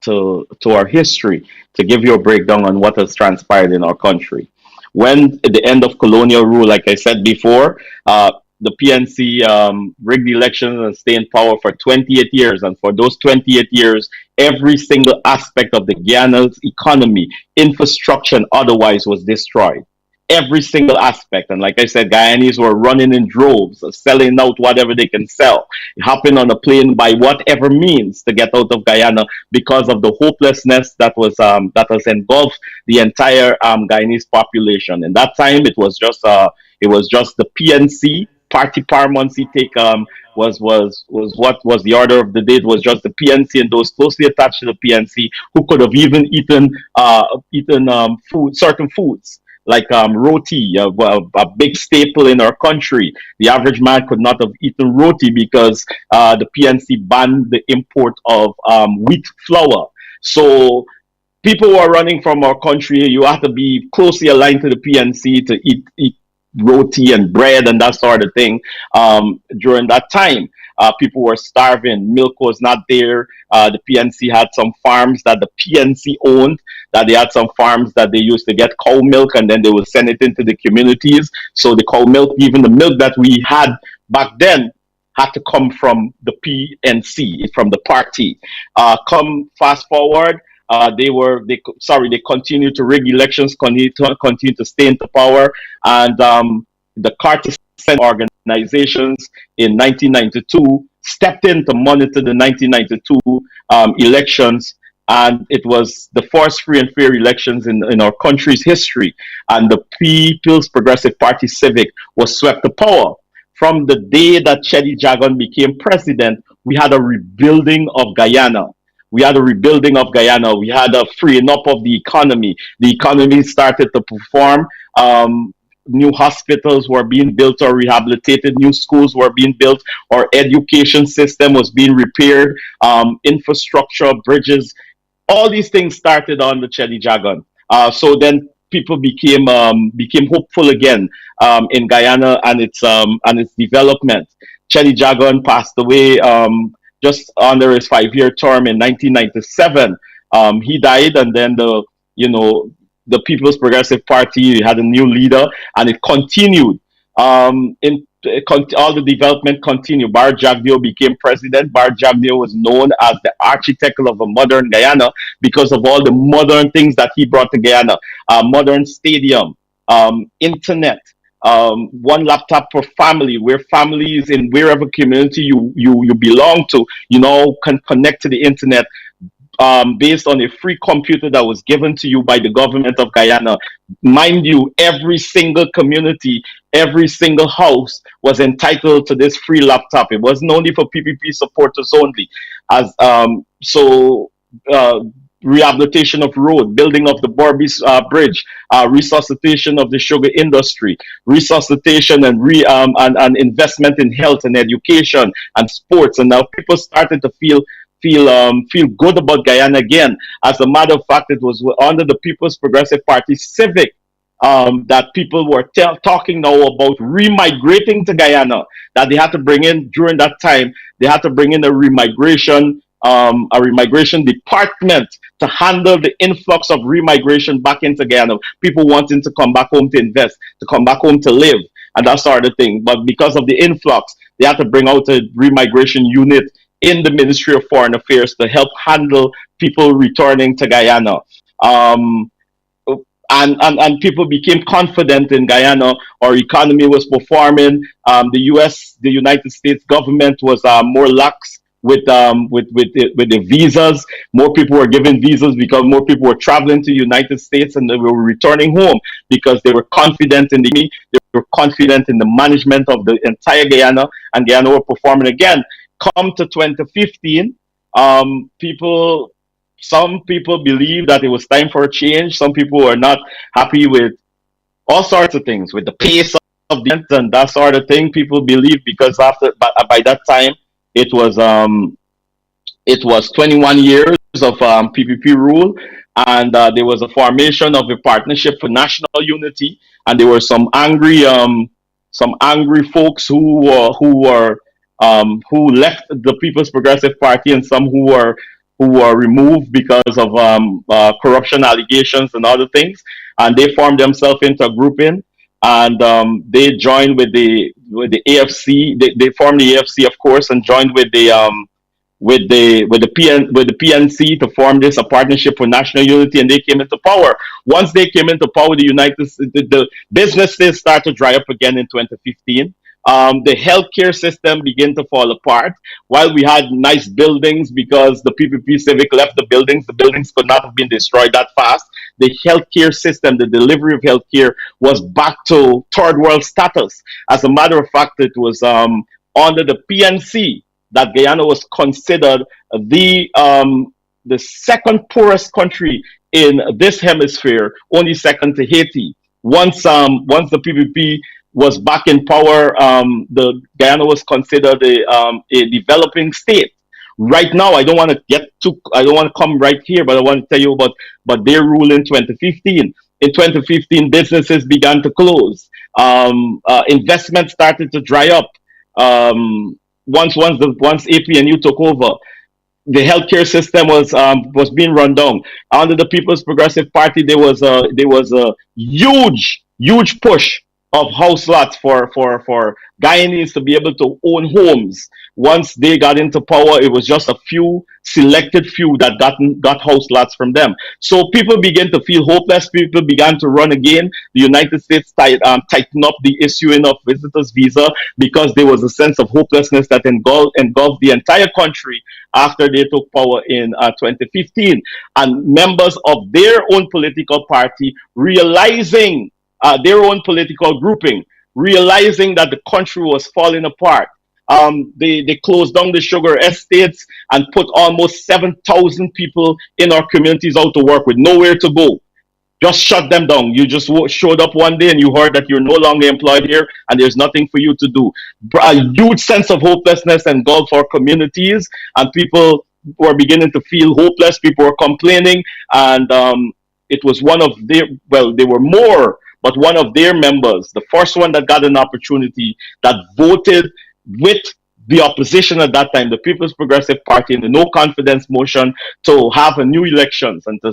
to our history to give you a breakdown on what has transpired in our country. When at the end of colonial rule, like I said before, the PNC rigged the elections and stayed in power for 28 years. And for those 28 years, every single aspect of the Guyana's economy, infrastructure, and otherwise was destroyed, every single aspect. And like I said, Guyanese were running in droves, selling out whatever they can sell, hopping on a plane by whatever means to get out of Guyana because of the hopelessness that was engulfed the entire Guyanese population. In that time, it was just the PNC party paramountcy take was what was the order of the day. It was just the PNC and those closely attached to the PNC who could have even eaten certain foods like roti, a big staple in our country. The average man could not have eaten roti because the PNC banned the import of wheat flour. So people who are running from our country, you have to be closely aligned to the PNC to eat roti and bread and that sort of thing. During that time, people were starving. Milk was not there. The PNC had some farms that the PNC owned, that they had some farms that they used to get cow milk and then they would send it into the communities. So the cow milk, even the milk that we had back then, had to come from the PNC, from the party. Come fast forward, they continued to rig elections, continue to stay into power, and the Carter Center organizations in 1992 stepped in to monitor the 1992 elections, and it was the first free and fair elections in our country's history, and the People's Progressive Party Civic was swept to power. From the day that Chedi Jagan became president, we had a rebuilding of Guyana. We had a rebuilding of Guyana. We had a freeing up of the economy. The economy started to perform. New hospitals were being built or rehabilitated. New schools were being built. Our education system was being repaired. Infrastructure, bridges, all these things started on the Chedi Jagan. So then people became hopeful again in Guyana and its development. Chedi Jagan passed away just under his 5-year term in 1997. He died, and then the People's Progressive Party had a new leader, and it continued. All the development continued. Bar Jagdeo became president. Bar Jagdeo was known as the architect of a modern Guyana because of all the modern things that he brought to Guyana. Modern stadium, internet, one laptop per family, where families in wherever community you belong to, can connect to the internet based on a free computer that was given to you by the government of Guyana. Mind you, every single community, every single house was entitled to this free laptop. It wasn't only for PPP supporters only. As rehabilitation of road, building of the Borbis Bridge, resuscitation of the sugar industry, resuscitation and investment in health and education and sports. And now people started to feel good about Guyana again. As a matter of fact, it was under the People's Progressive Party Civic that people were talking now about remigrating to Guyana. That they had to bring in during that time. They had to bring in a remigration department to handle the influx of remigration back into Guyana. People wanting to come back home to invest, to come back home to live, and that sort of thing. But because of the influx, they had to bring out a remigration unit in the Ministry of Foreign Affairs to help handle people returning to Guyana. And people became confident in Guyana. Our economy was performing. The United States government was more lax with the visas. More people were given visas because more people were traveling to the United States and they were returning home because they were confident in the economy, they were confident in the management of the entire Guyana, and Guyana were performing again. Come to 2015, people, some people believe that it was time for a change. Some people were not happy with all sorts of things, with the pace of the event and that sort of thing. People believe because by that time it was um, it was 21 years of PPP rule, and there was a formation of a partnership for national unity, and there were some angry folks who left the People's Progressive Party, and some who were removed because of corruption allegations and other things, and they formed themselves into a grouping, and they joined with the AFC. They formed the AFC, of course, and joined with the PNC to form this a partnership for national unity, and they came into power. Once they came into power, the businesses started to dry up again in 2015. The healthcare system began to fall apart. While we had nice buildings because the PPP Civic left the buildings could not have been destroyed that fast. The healthcare system, the delivery of healthcare, was back to third world status. As a matter of fact, it was under the PNC that Guyana was considered the second poorest country in this hemisphere, only second to Haiti. Once the PPP was back in power, the Guyana was considered a developing state. Right now, I don't want to come right here, but I want to tell you about their rule in 2015. In 2015, businesses began to close. Investment started to dry up. Once APNU took over, the healthcare system was being run down. Under the People's Progressive Party, there was a huge push of house lots for Guyanese to be able to own homes. Once they got into power, it was just a few selected few that got house lots from them. So people began to feel hopeless. People began to run again. The United States tightened up the issuing of visitors visa because there was a sense of hopelessness that engulfed the entire country after they took power in 2015. And members of their own political party realizing their own political grouping, realizing that the country was falling apart. They closed down the sugar estates and put almost 7,000 people in our communities out to work with nowhere to go. Just shut them down. You just showed up one day and you heard that you're no longer employed here and there's nothing for you to do. A huge sense of hopelessness engulfed our communities, and people were beginning to feel hopeless. People were complaining, and it was one of their, well, there were more, but one of their members, the first one that got an opportunity, that voted with the opposition at that time, the People's Progressive Party, in the no confidence motion to have a new elections and to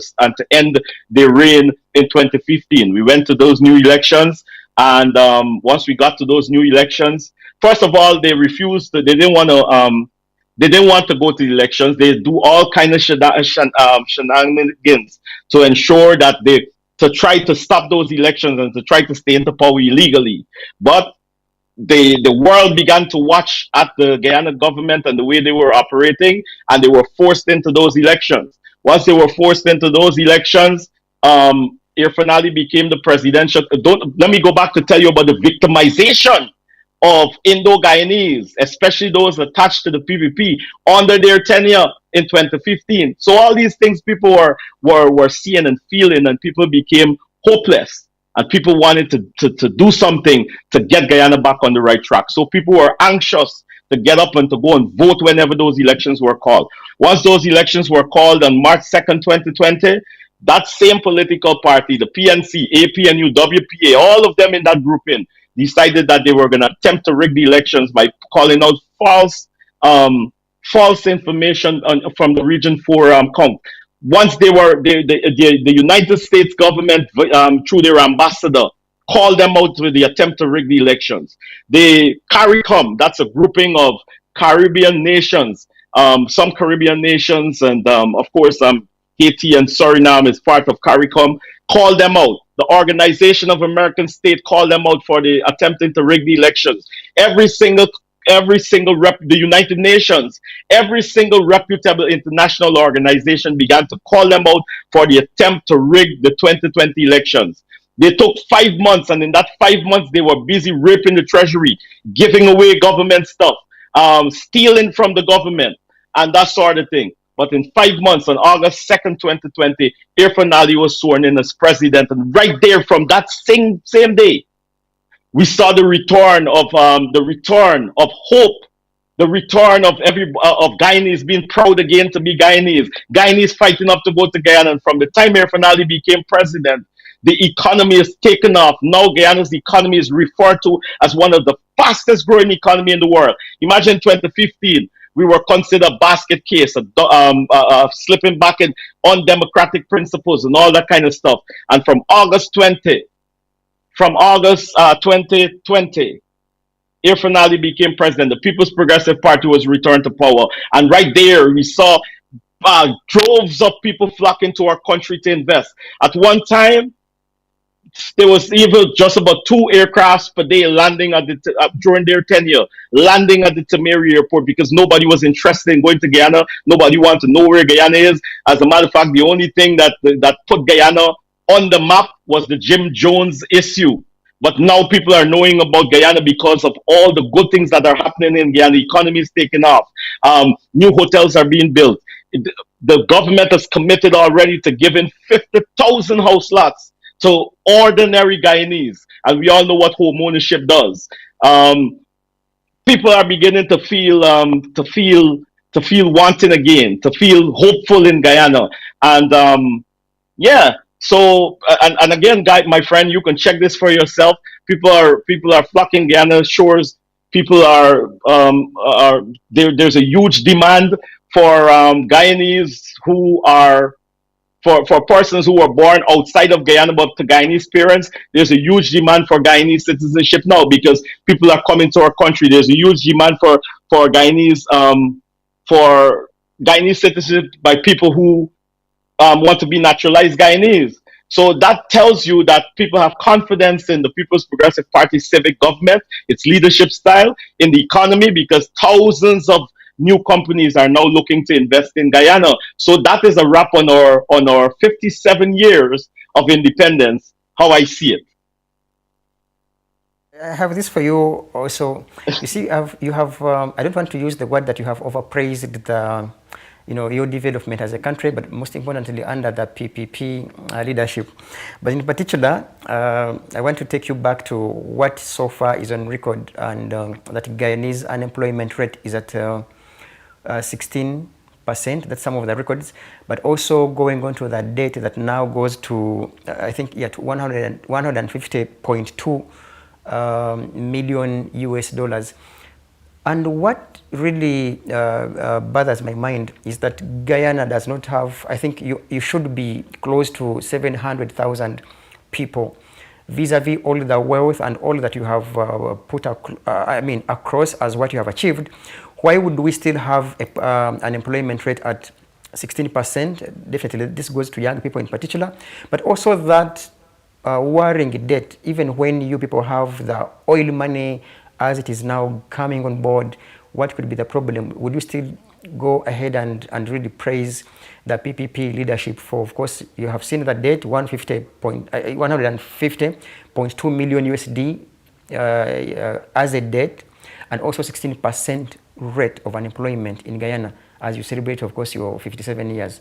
end their reign in 2015. We went to those new elections, and once we got to those new elections, first of all, they refused. They didn't want to. They didn't want to go to the elections. They do all kind of shenanigans to ensure that to try to stop those elections and to try to stay into power illegally. But the world began to watch at the Guyana government and the way they were operating, and they were forced into those elections. Once they were forced into those elections, Irfan became the presidential. Let me go back to tell you about the victimization of Indo-Guyanese, especially those attached to the PPP, under their tenure in 2015. So all these things people were seeing and feeling, and people became hopeless, and people wanted to do something to get Guyana back on the right track. So people were anxious to get up and to go and vote whenever those elections were called. Once those elections were called on March 2nd, 2020, that same political party, the PNC, APNU, WPA, all of them in that grouping, decided that they were going to attempt to rig the elections by calling out false information from the Region 4 count. Once the United States government, through their ambassador, called them out with the attempt to rig the elections. The CARICOM, that's a grouping of Caribbean nations, some Caribbean nations, and of course, Haiti and Suriname is part of CARICOM, called them out. The Organization of American States called them out for the attempting to rig the elections. Every single every single the United Nations, every single reputable international organization began to call them out for the attempt to rig the 2020 elections. They took 5 months, and in that 5 months, they were busy raping the treasury, giving away government stuff, stealing from the government, and that sort of thing. But in 5 months, on August 2nd, 2020, Irfan Ali was sworn in as president, and right there, from that same day, we saw the return of hope, the return of Guyanese being proud again to be Guyanese, Guyanese fighting up to go to Guyana. And from the time Irfan Ali became president, the economy has taken off. Now Guyana's economy is referred to as one of the fastest growing economy in the world. Imagine 2015, we were considered a basket case, slipping back in undemocratic principles and all that kind of stuff. And from August 2020, Irfan Ali became president. The People's Progressive Party was returned to power. And right there, we saw droves of people flocking to our country to invest. At one time, there was even just about 2 aircrafts per day landing at during their tenure, landing at the Tamari airport, because nobody was interested in going to Guyana. Nobody wanted to know where Guyana is. As a matter of fact, the only thing that put Guyana on the map was the Jim Jones issue. But now people are knowing about Guyana because of all the good things that are happening in Guyana. The economy is taking off. New hotels are being built. The government has committed already to giving 50,000 house lots to ordinary Guyanese. And we all know what home ownership does. People are beginning to feel wanting again, to feel hopeful in Guyana. And yeah. So and again, my friend, you can check this for yourself. People are flocking Guyana shores. People are there's a huge demand for Guyanese who are for persons who were born outside of Guyana but to Guyanese parents. There's a huge demand for Guyanese citizenship now because people are coming to our country. There's a huge demand for Guyanese citizenship by people who want to be naturalized Guyanese. So that tells you that people have confidence in the People's Progressive Party civic government, its leadership style, in the economy, because thousands of new companies are now looking to invest in Guyana. So that is a wrap on our 57 years of independence, how I see it. I have this for you also. You see, you have I don't want to use the word that you have overpraised the your development as a country, but most importantly under the PPP leadership. But in particular, I want to take you back to what so far is on record, and that Guyanese unemployment rate is at 16%. That's some of the records. But also going on to that date that now goes to, I think, at 150.2 million US dollars. And what really bothers my mind is that Guyana does not have, I think you should be close to 700,000 people vis-a-vis all the wealth and all that you have put across as what you have achieved. Why would we still have an employment rate at 16%? Definitely this goes to young people in particular, but also that worrying debt, even when you people have the oil money as it is now coming on board. What could be the problem? Would you still go ahead and really praise the PPP leadership for, of course, you have seen that date, 150.2 million USD as a debt, and also 16% rate of unemployment in Guyana as you celebrate, of course, your 57 years?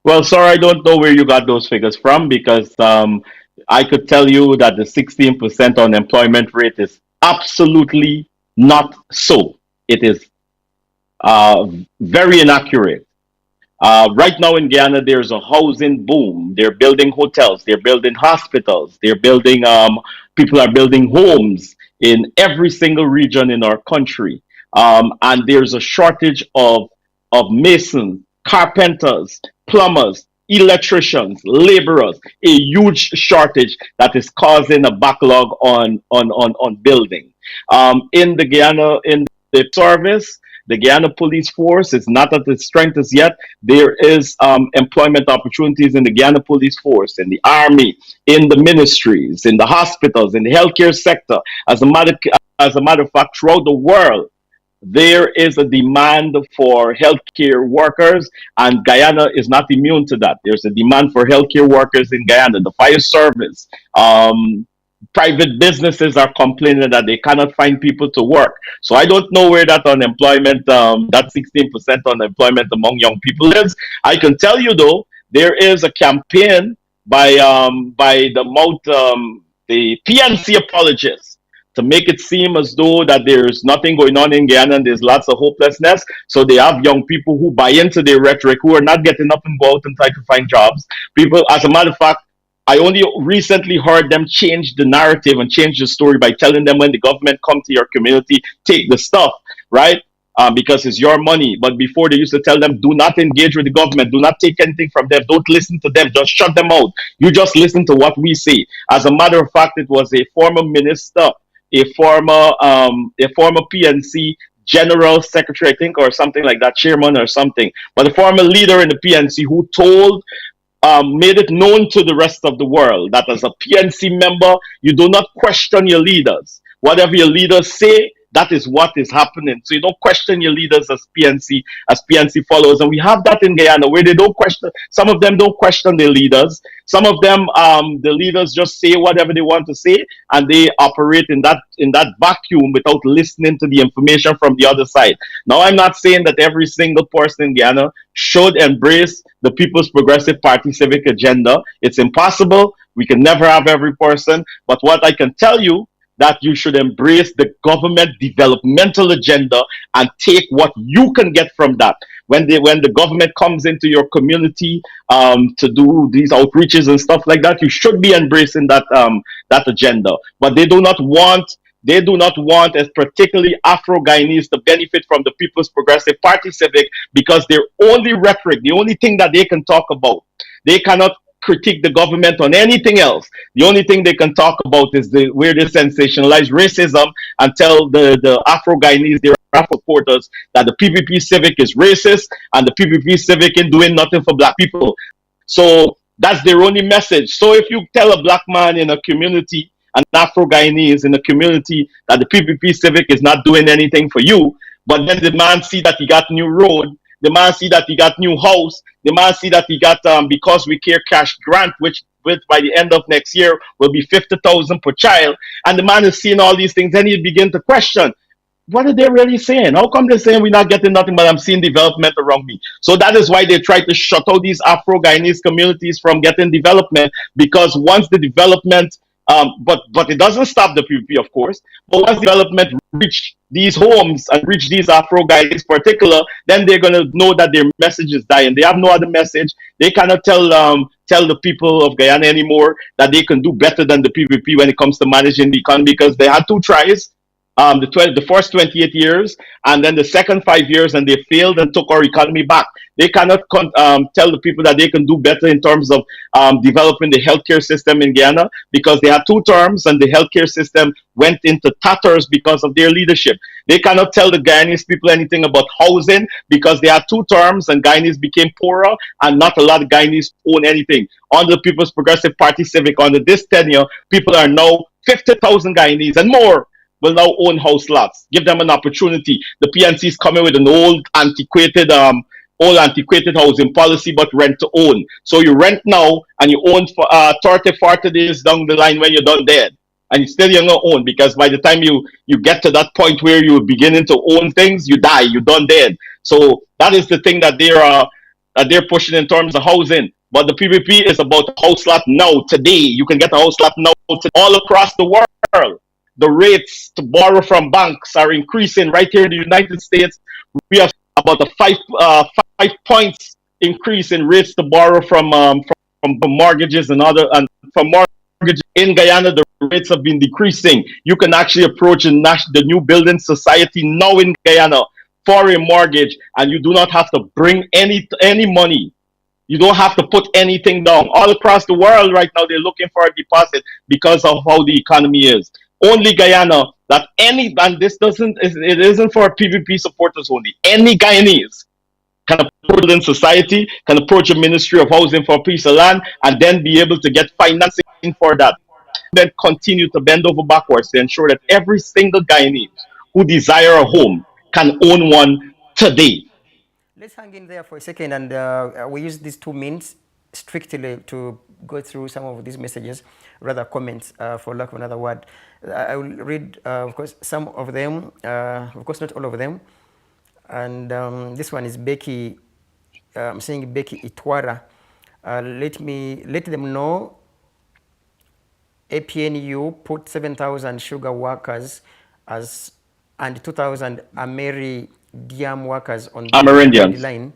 Well, sir, I don't know where you got those figures from, because I could tell you that the 16% unemployment rate is absolutely not so. It is very inaccurate. Right now in Guyana, there's a housing boom. They're building hotels, they're building hospitals, they're building, people are building homes in every single region in our country. And there's a shortage of masons, carpenters, plumbers, electricians, laborers, a huge shortage that is causing a backlog on building. In the Guyana, in the service, the Guyana Police Force is not at its strength as yet. There is employment opportunities in the Guyana Police Force, in the Army, in the ministries, in the hospitals, in the healthcare sector. As a matter as a matter of fact, throughout the world, there is a demand for healthcare workers, and Guyana is not immune to that. There's a demand for healthcare workers in Guyana. The fire service, private businesses are complaining that they cannot find people to work. So I don't know where that unemployment, that 16% unemployment among young people is. I can tell you though, there is a campaign by the PNC apologists to make it seem as though that there's nothing going on in Guyana and there's lots of hopelessness. So they have young people who buy into their rhetoric, who are not getting up and go out and try to find jobs. People, as a matter of fact, I only recently heard them change the narrative and change the story by telling them when the government come to your community, take the stuff, right? Because it's your money. But before they used to tell them, do not engage with the government, do not take anything from them, don't listen to them, just shut them out. You just listen to what we say. As a matter of fact, it was a former minister, a former PNC general secretary, I think, or something like that, chairman or something, but a former leader in the PNC who told made it known to the rest of the world that as a PNC member, you do not question your leaders. Whatever your leaders say, that is what is happening. So you don't question your leaders as PNC followers. And we have that in Guyana where they don't question, some of them don't question their leaders. Some of them, the leaders just say whatever they want to say, and they operate in that vacuum without listening to the information from the other side. Now, I'm not saying that every single person in Guyana should embrace the People's Progressive Party civic agenda. It's impossible. We can never have every person. But what I can tell you, that you should embrace the government developmental agenda and take what you can get from that. When the government comes into your community to do these outreaches and stuff like that, you should be embracing that agenda. But they do not want, as particularly Afro-Guyanese, to benefit from the People's Progressive Party civic, because their only rhetoric, the only thing that they can talk about, they cannot critique the government on anything else. The only thing they can talk about is where they sensationalize racism and tell the Afro-Guyanese, their Afro supporters, that the PPP civic is racist and the PPP civic ain't doing nothing for black people. So that's their only message. So if you tell a black man in a community, an Afro-Guyanese in a community, that the PPP civic is not doing anything for you, but then the man see that he got new road, the man see that he got new house, the man see that he got Because We Care cash grant, which by the end of next year will be 50,000 per child, and the man is seeing all these things, then he begin to question, what are they really saying? How come they're saying we're not getting nothing, but I'm seeing development around me? So that is why they try to shut out these Afro-Guyanese communities from getting development, because once the development, but it doesn't stop the PPP, of course, but once development reach these homes and reach these Afro-Guyanese in particular, then they're going to know that their message is dying. They have no other message. They cannot tell the people of Guyana anymore that they can do better than the PPP when it comes to managing the economy, because they had two tries. The first 28 years, and then the second 5 years, and they failed and took our economy back. They cannot tell the people that they can do better in terms of developing the healthcare system in Guyana, because they had two terms and the healthcare system went into tatters because of their leadership. They cannot tell the Guyanese people anything about housing, because they had two terms and Guyanese became poorer, and not a lot of Guyanese own anything. Under the People's Progressive Party civic, under this tenure, people are now 50,000 Guyanese and more will now own house lots. Give them an opportunity. The PNC is coming with an old antiquated housing policy, but rent to own. So you rent now and you own for 30, 40 days down the line when you're done dead. And you still you're gonna own, because by the time you get to that point where you're beginning to own things, you die, you're done dead. So that is the thing that they're pushing in terms of housing. But the PPP is about house lot now, today. You can get a house lot now all across the world. The rates to borrow from banks are increasing. Right here in the United States, we have about a 5 points increase in rates to borrow from mortgages and from mortgages. In Guyana, the rates have been decreasing. You can actually approach the New Building Society now in Guyana for a mortgage, and you do not have to bring any money. You don't have to put anything down. All across the world right now, they're looking for a deposit because of how the economy is. Only Guyana, and this it isn't for PPP supporters only. Any Guyanese can approach in society, can approach a Ministry of Housing for a piece of land, and then be able to get financing for that. then continue to bend over backwards to ensure that every single Guyanese who desire a home can own one today. Let's hang in there for a second, and we use these 2 minutes strictly to go through some of these messages, rather comments, for lack of another word. I will read, of course, some of them, of course, not all of them. And this one is Becky, I'm saying Becky Itwara. Let them know APNU put 7,000 sugar workers as and 2,000 Amerindian workers on the line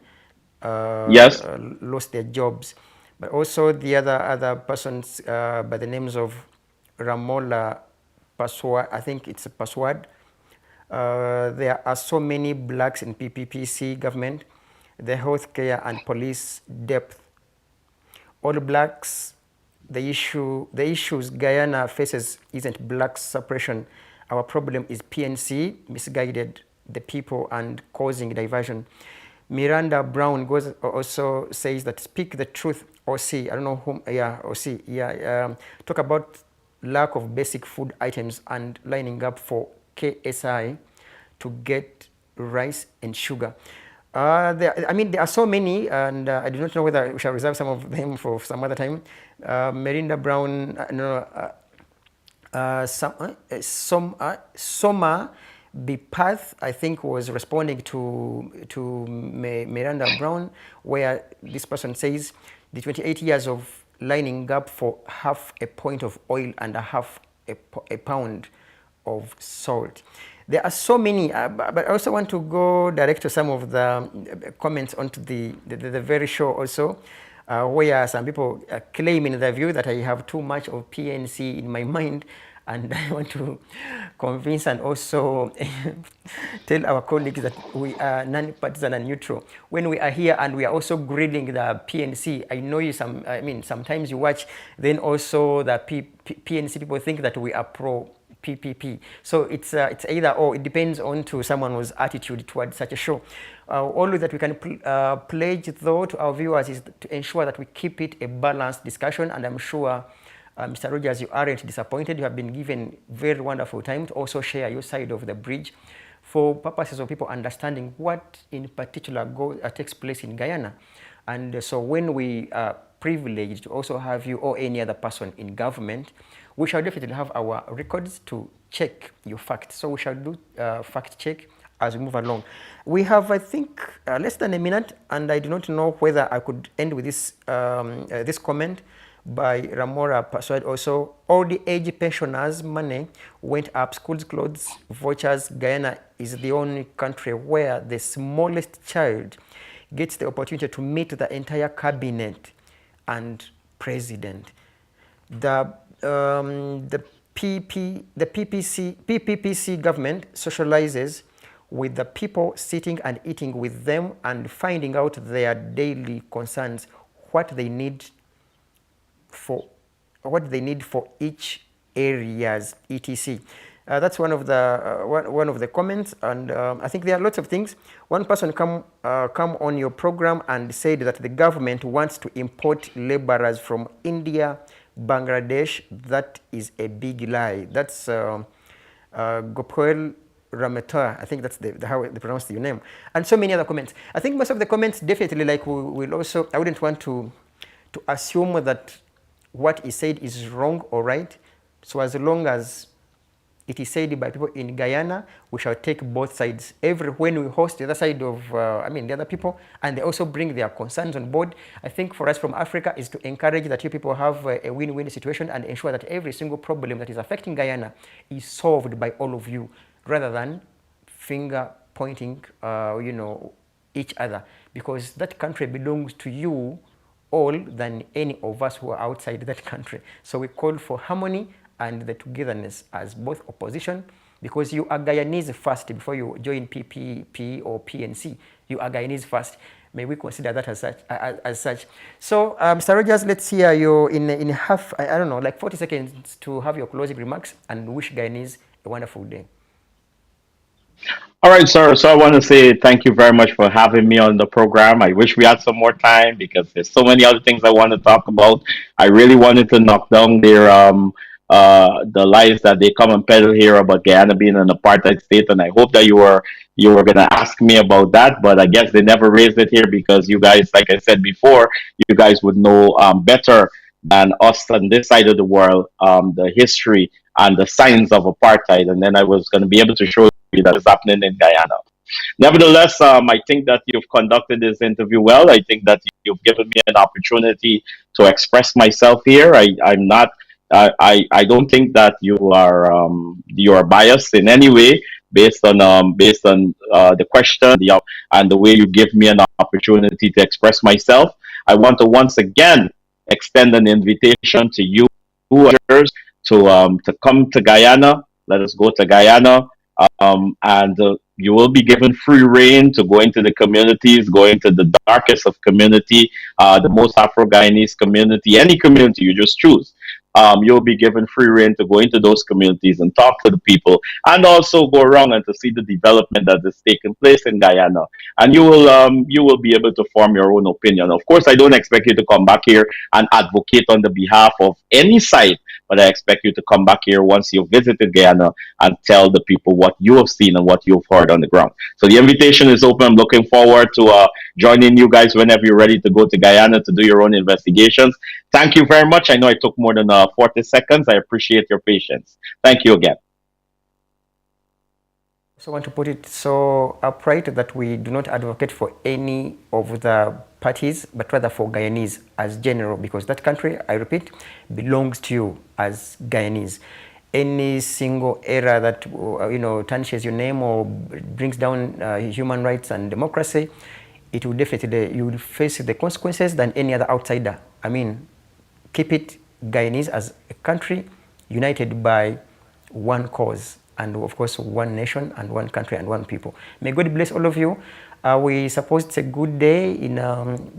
Yes. lost their jobs. But also the other persons by the names of Ramola Paswad, I think it's a Paswad. There are so many blacks in PPPC government, the healthcare and police depth. All blacks, the issues Guyana faces isn't black suppression. Our problem is PNC misguided the people and causing diversion. Miranda Brown also says that speak the truth, Ossie. I don't know whom, yeah, Ossie, yeah. Talk about lack of basic food items and lining up for KSI to get rice and sugar. There are so many, and I do not know whether we shall reserve some of them for some other time. Miranda Brown, Soma Bipath, I think, was responding to Miranda Brown, where this person says the 28 years of lining up for half a point of oil and a pound of salt. There are so many, but I also want to go direct to some of the comments onto the very show also, where some people claim in their view that I have too much of PNC in my mind, and I want to convince and also tell our colleagues that we are non-partisan and neutral. When we are here and we are also grilling the PNC, I know you sometimes you watch, then also the PNC people think that we are pro PPP. So it's either or. It depends on to someone's attitude towards such a show. All that we can pledge though to our viewers is to ensure that we keep it a balanced discussion, and I'm sure Mr. Rodgers, you aren't disappointed. You have been given very wonderful time to also share your side of the bridge for purposes of people understanding what in particular takes place in Guyana. And so when we are privileged to also have you or any other person in government, we shall definitely have our records to check your facts. So we shall do fact check as we move along. We have, I think, less than a minute, and I do not know whether I could end with this this comment by Ramora Paswad also. All the age pensioners' money went up, schools, clothes, vouchers. Guyana is the only country where the smallest child gets the opportunity to meet the entire cabinet and president. The PPPC government socializes with the people, sitting and eating with them and finding out their daily concerns, what they need for each areas, etc. That's one of the comments, and I think there are lots of things. One person come on your program and said that the government wants to import laborers from India, Bangladesh. That is a big lie. That's Gopal Rametar. I think that's how they pronounce your name, and so many other comments. I think most of the comments definitely, like, we will also. I wouldn't want to assume that what is said is wrong or right. So as long as it is said by people in Guyana, we shall take both sides. When we host the other side of, the other people, and they also bring their concerns on board, I think for us from Africa is to encourage that you people have a win-win situation and ensure that every single problem that is affecting Guyana is solved by all of you, rather than finger pointing, each other, because that country belongs to you all than any of us who are outside that country. So we call for harmony and the togetherness as both opposition, because you are Guyanese first before you join PPP or PNC. You are Guyanese first. May we consider that as such. So, Mr. Rodgers, let's hear you in half, I don't know, like 40 seconds to have your closing remarks and wish Guyanese a wonderful day. All right, sir. So I want to say thank you very much for having me on the program. I wish we had some more time because there's so many other things I want to talk about. I really wanted to knock down their the lies that they come and peddle here about Guyana being an apartheid state. And I hope that you were gonna ask me about that, but I guess they never raised it here because you guys, like I said before, you guys would know better than us on this side of the world the history and the signs of apartheid. And then I was going to be able to show you that is happening in Guyana. Nevertheless, I think that you've conducted this interview well. I think that you've given me an opportunity to express myself here. I'm not. I don't think that you are biased in any way based on the question and the way you give me an opportunity to express myself. I want to once again extend an invitation to you to come to Guyana. Let us go to Guyana, and you will be given free reign to go into the communities, go into the darkest of community, the most Afro-Guyanese community, any community you just choose. You'll be given free reign to go into those communities and talk to the people, and also go around and to see the development that is taking place in Guyana. And you will be able to form your own opinion. Of course, I don't expect you to come back here and advocate on the behalf of any side, but I expect you to come back here once you've visited Guyana and tell the people what you have seen and what you've heard on the ground. So the invitation is open. I'm looking forward to joining you guys whenever you're ready to go to Guyana to do your own investigations. Thank you very much. I know I took more than 40 seconds. I appreciate your patience. Thank you again. So I want to put it so upright that we do not advocate for any of the parties, but rather for Guyanese as general, because that country, I repeat, belongs to you as Guyanese. Any single error that tarnishes your name or brings down human rights and democracy, it will definitely, you will face the consequences than any other outsider. I mean, keep it Guyanese as a country united by one cause, and of course one nation and one country and one people. May God bless all of you. We suppose it's a good day in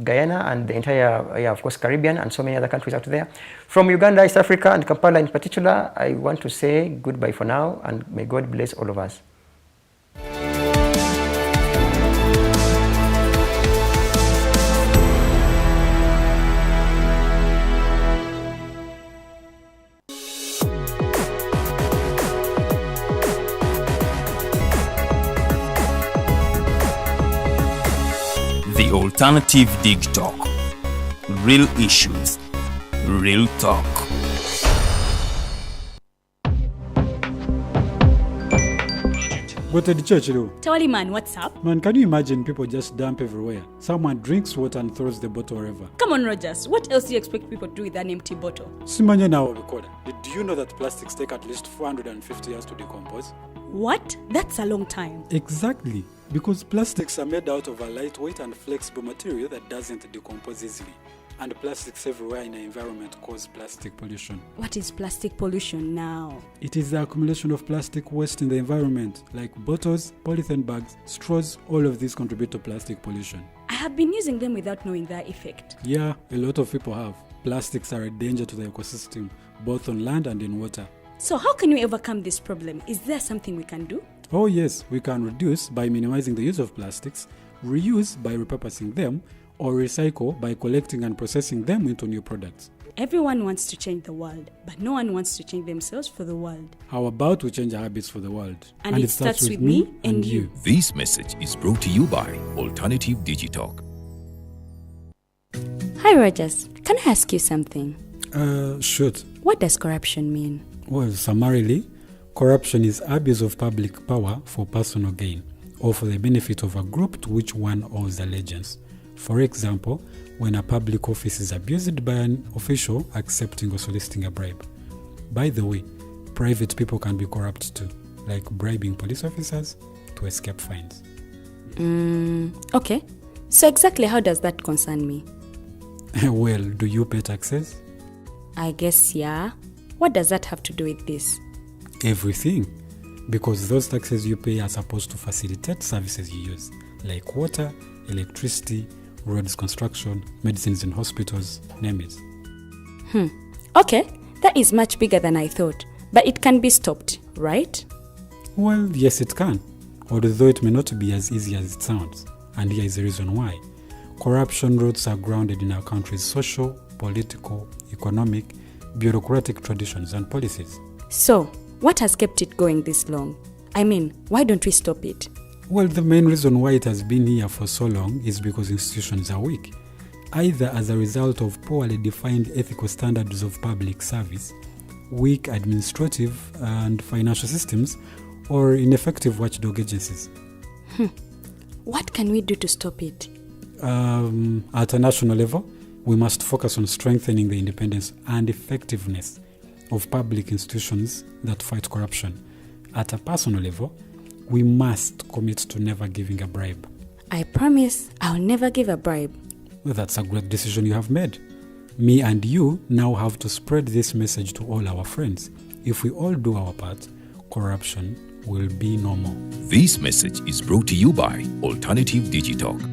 Guyana and the entire, of course, Caribbean and so many other countries out there. From Uganda, East Africa, and Kampala in particular, I want to say goodbye for now, and may God bless all of us. The Alternative Digitalk. Real issues, real talk. Go to the church, though. Tawali man, what's up? Man, can you imagine people just dump everywhere? Someone drinks water and throws the bottle wherever. Come on, Rogers. What else do you expect people to do with an empty bottle? Simanya now, recorder. Did you know that plastics take at least 450 years to decompose? What? That's a long time. Exactly. Because plastics are made out of a lightweight and flexible material that doesn't decompose easily. And plastics everywhere in the environment cause plastic pollution. What is plastic pollution now? It is the accumulation of plastic waste in the environment, like bottles, polythene bags, straws. All of these contribute to plastic pollution. I have been using them without knowing their effect. Yeah, a lot of people have. Plastics are a danger to the ecosystem, both on land and in water. So how can we overcome this problem? Is there something we can do? Oh yes, we can reduce by minimizing the use of plastics, reuse by repurposing them, or recycle by collecting and processing them into new products. Everyone wants to change the world, but no one wants to change themselves for the world. How about we change our habits for the world? And it starts with me and you. This message is brought to you by Alternative Digitalk. Hi Rogers, can I ask you something? Shoot. What does corruption mean? Well, summarily, corruption is abuse of public power for personal gain or for the benefit of a group to which one owes allegiance. For example, when a public office is abused by an official accepting or soliciting a bribe. By the way, private people can be corrupt too, like bribing police officers to escape fines. Okay. So exactly how does that concern me? Well, do you pay taxes? I guess yeah. What does that have to do with this? Everything. Because those taxes you pay are supposed to facilitate services you use, like water, electricity, roads construction, medicines in hospitals, name it. Okay, that is much bigger than I thought. But it can be stopped, right? Well, yes it can, although it may not be as easy as it sounds. And here is the reason why. Corruption roots are grounded in our country's social, political, economic, bureaucratic traditions and policies. So, what has kept it going this long? I mean, why don't we stop it? Well, the main reason why it has been here for so long is because institutions are weak, either as a result of poorly defined ethical standards of public service, weak administrative and financial systems, or ineffective watchdog agencies. What can we do to stop it? At a national level, we must focus on strengthening the independence and effectiveness of public institutions that fight corruption. At a personal level, we must commit to never giving a bribe. I promise I'll never give a bribe. Well, that's a great decision you have made. Me and you now have to spread this message to all our friends. If we all do our part, corruption will be no more. This message is brought to you by Alternative Digitalk.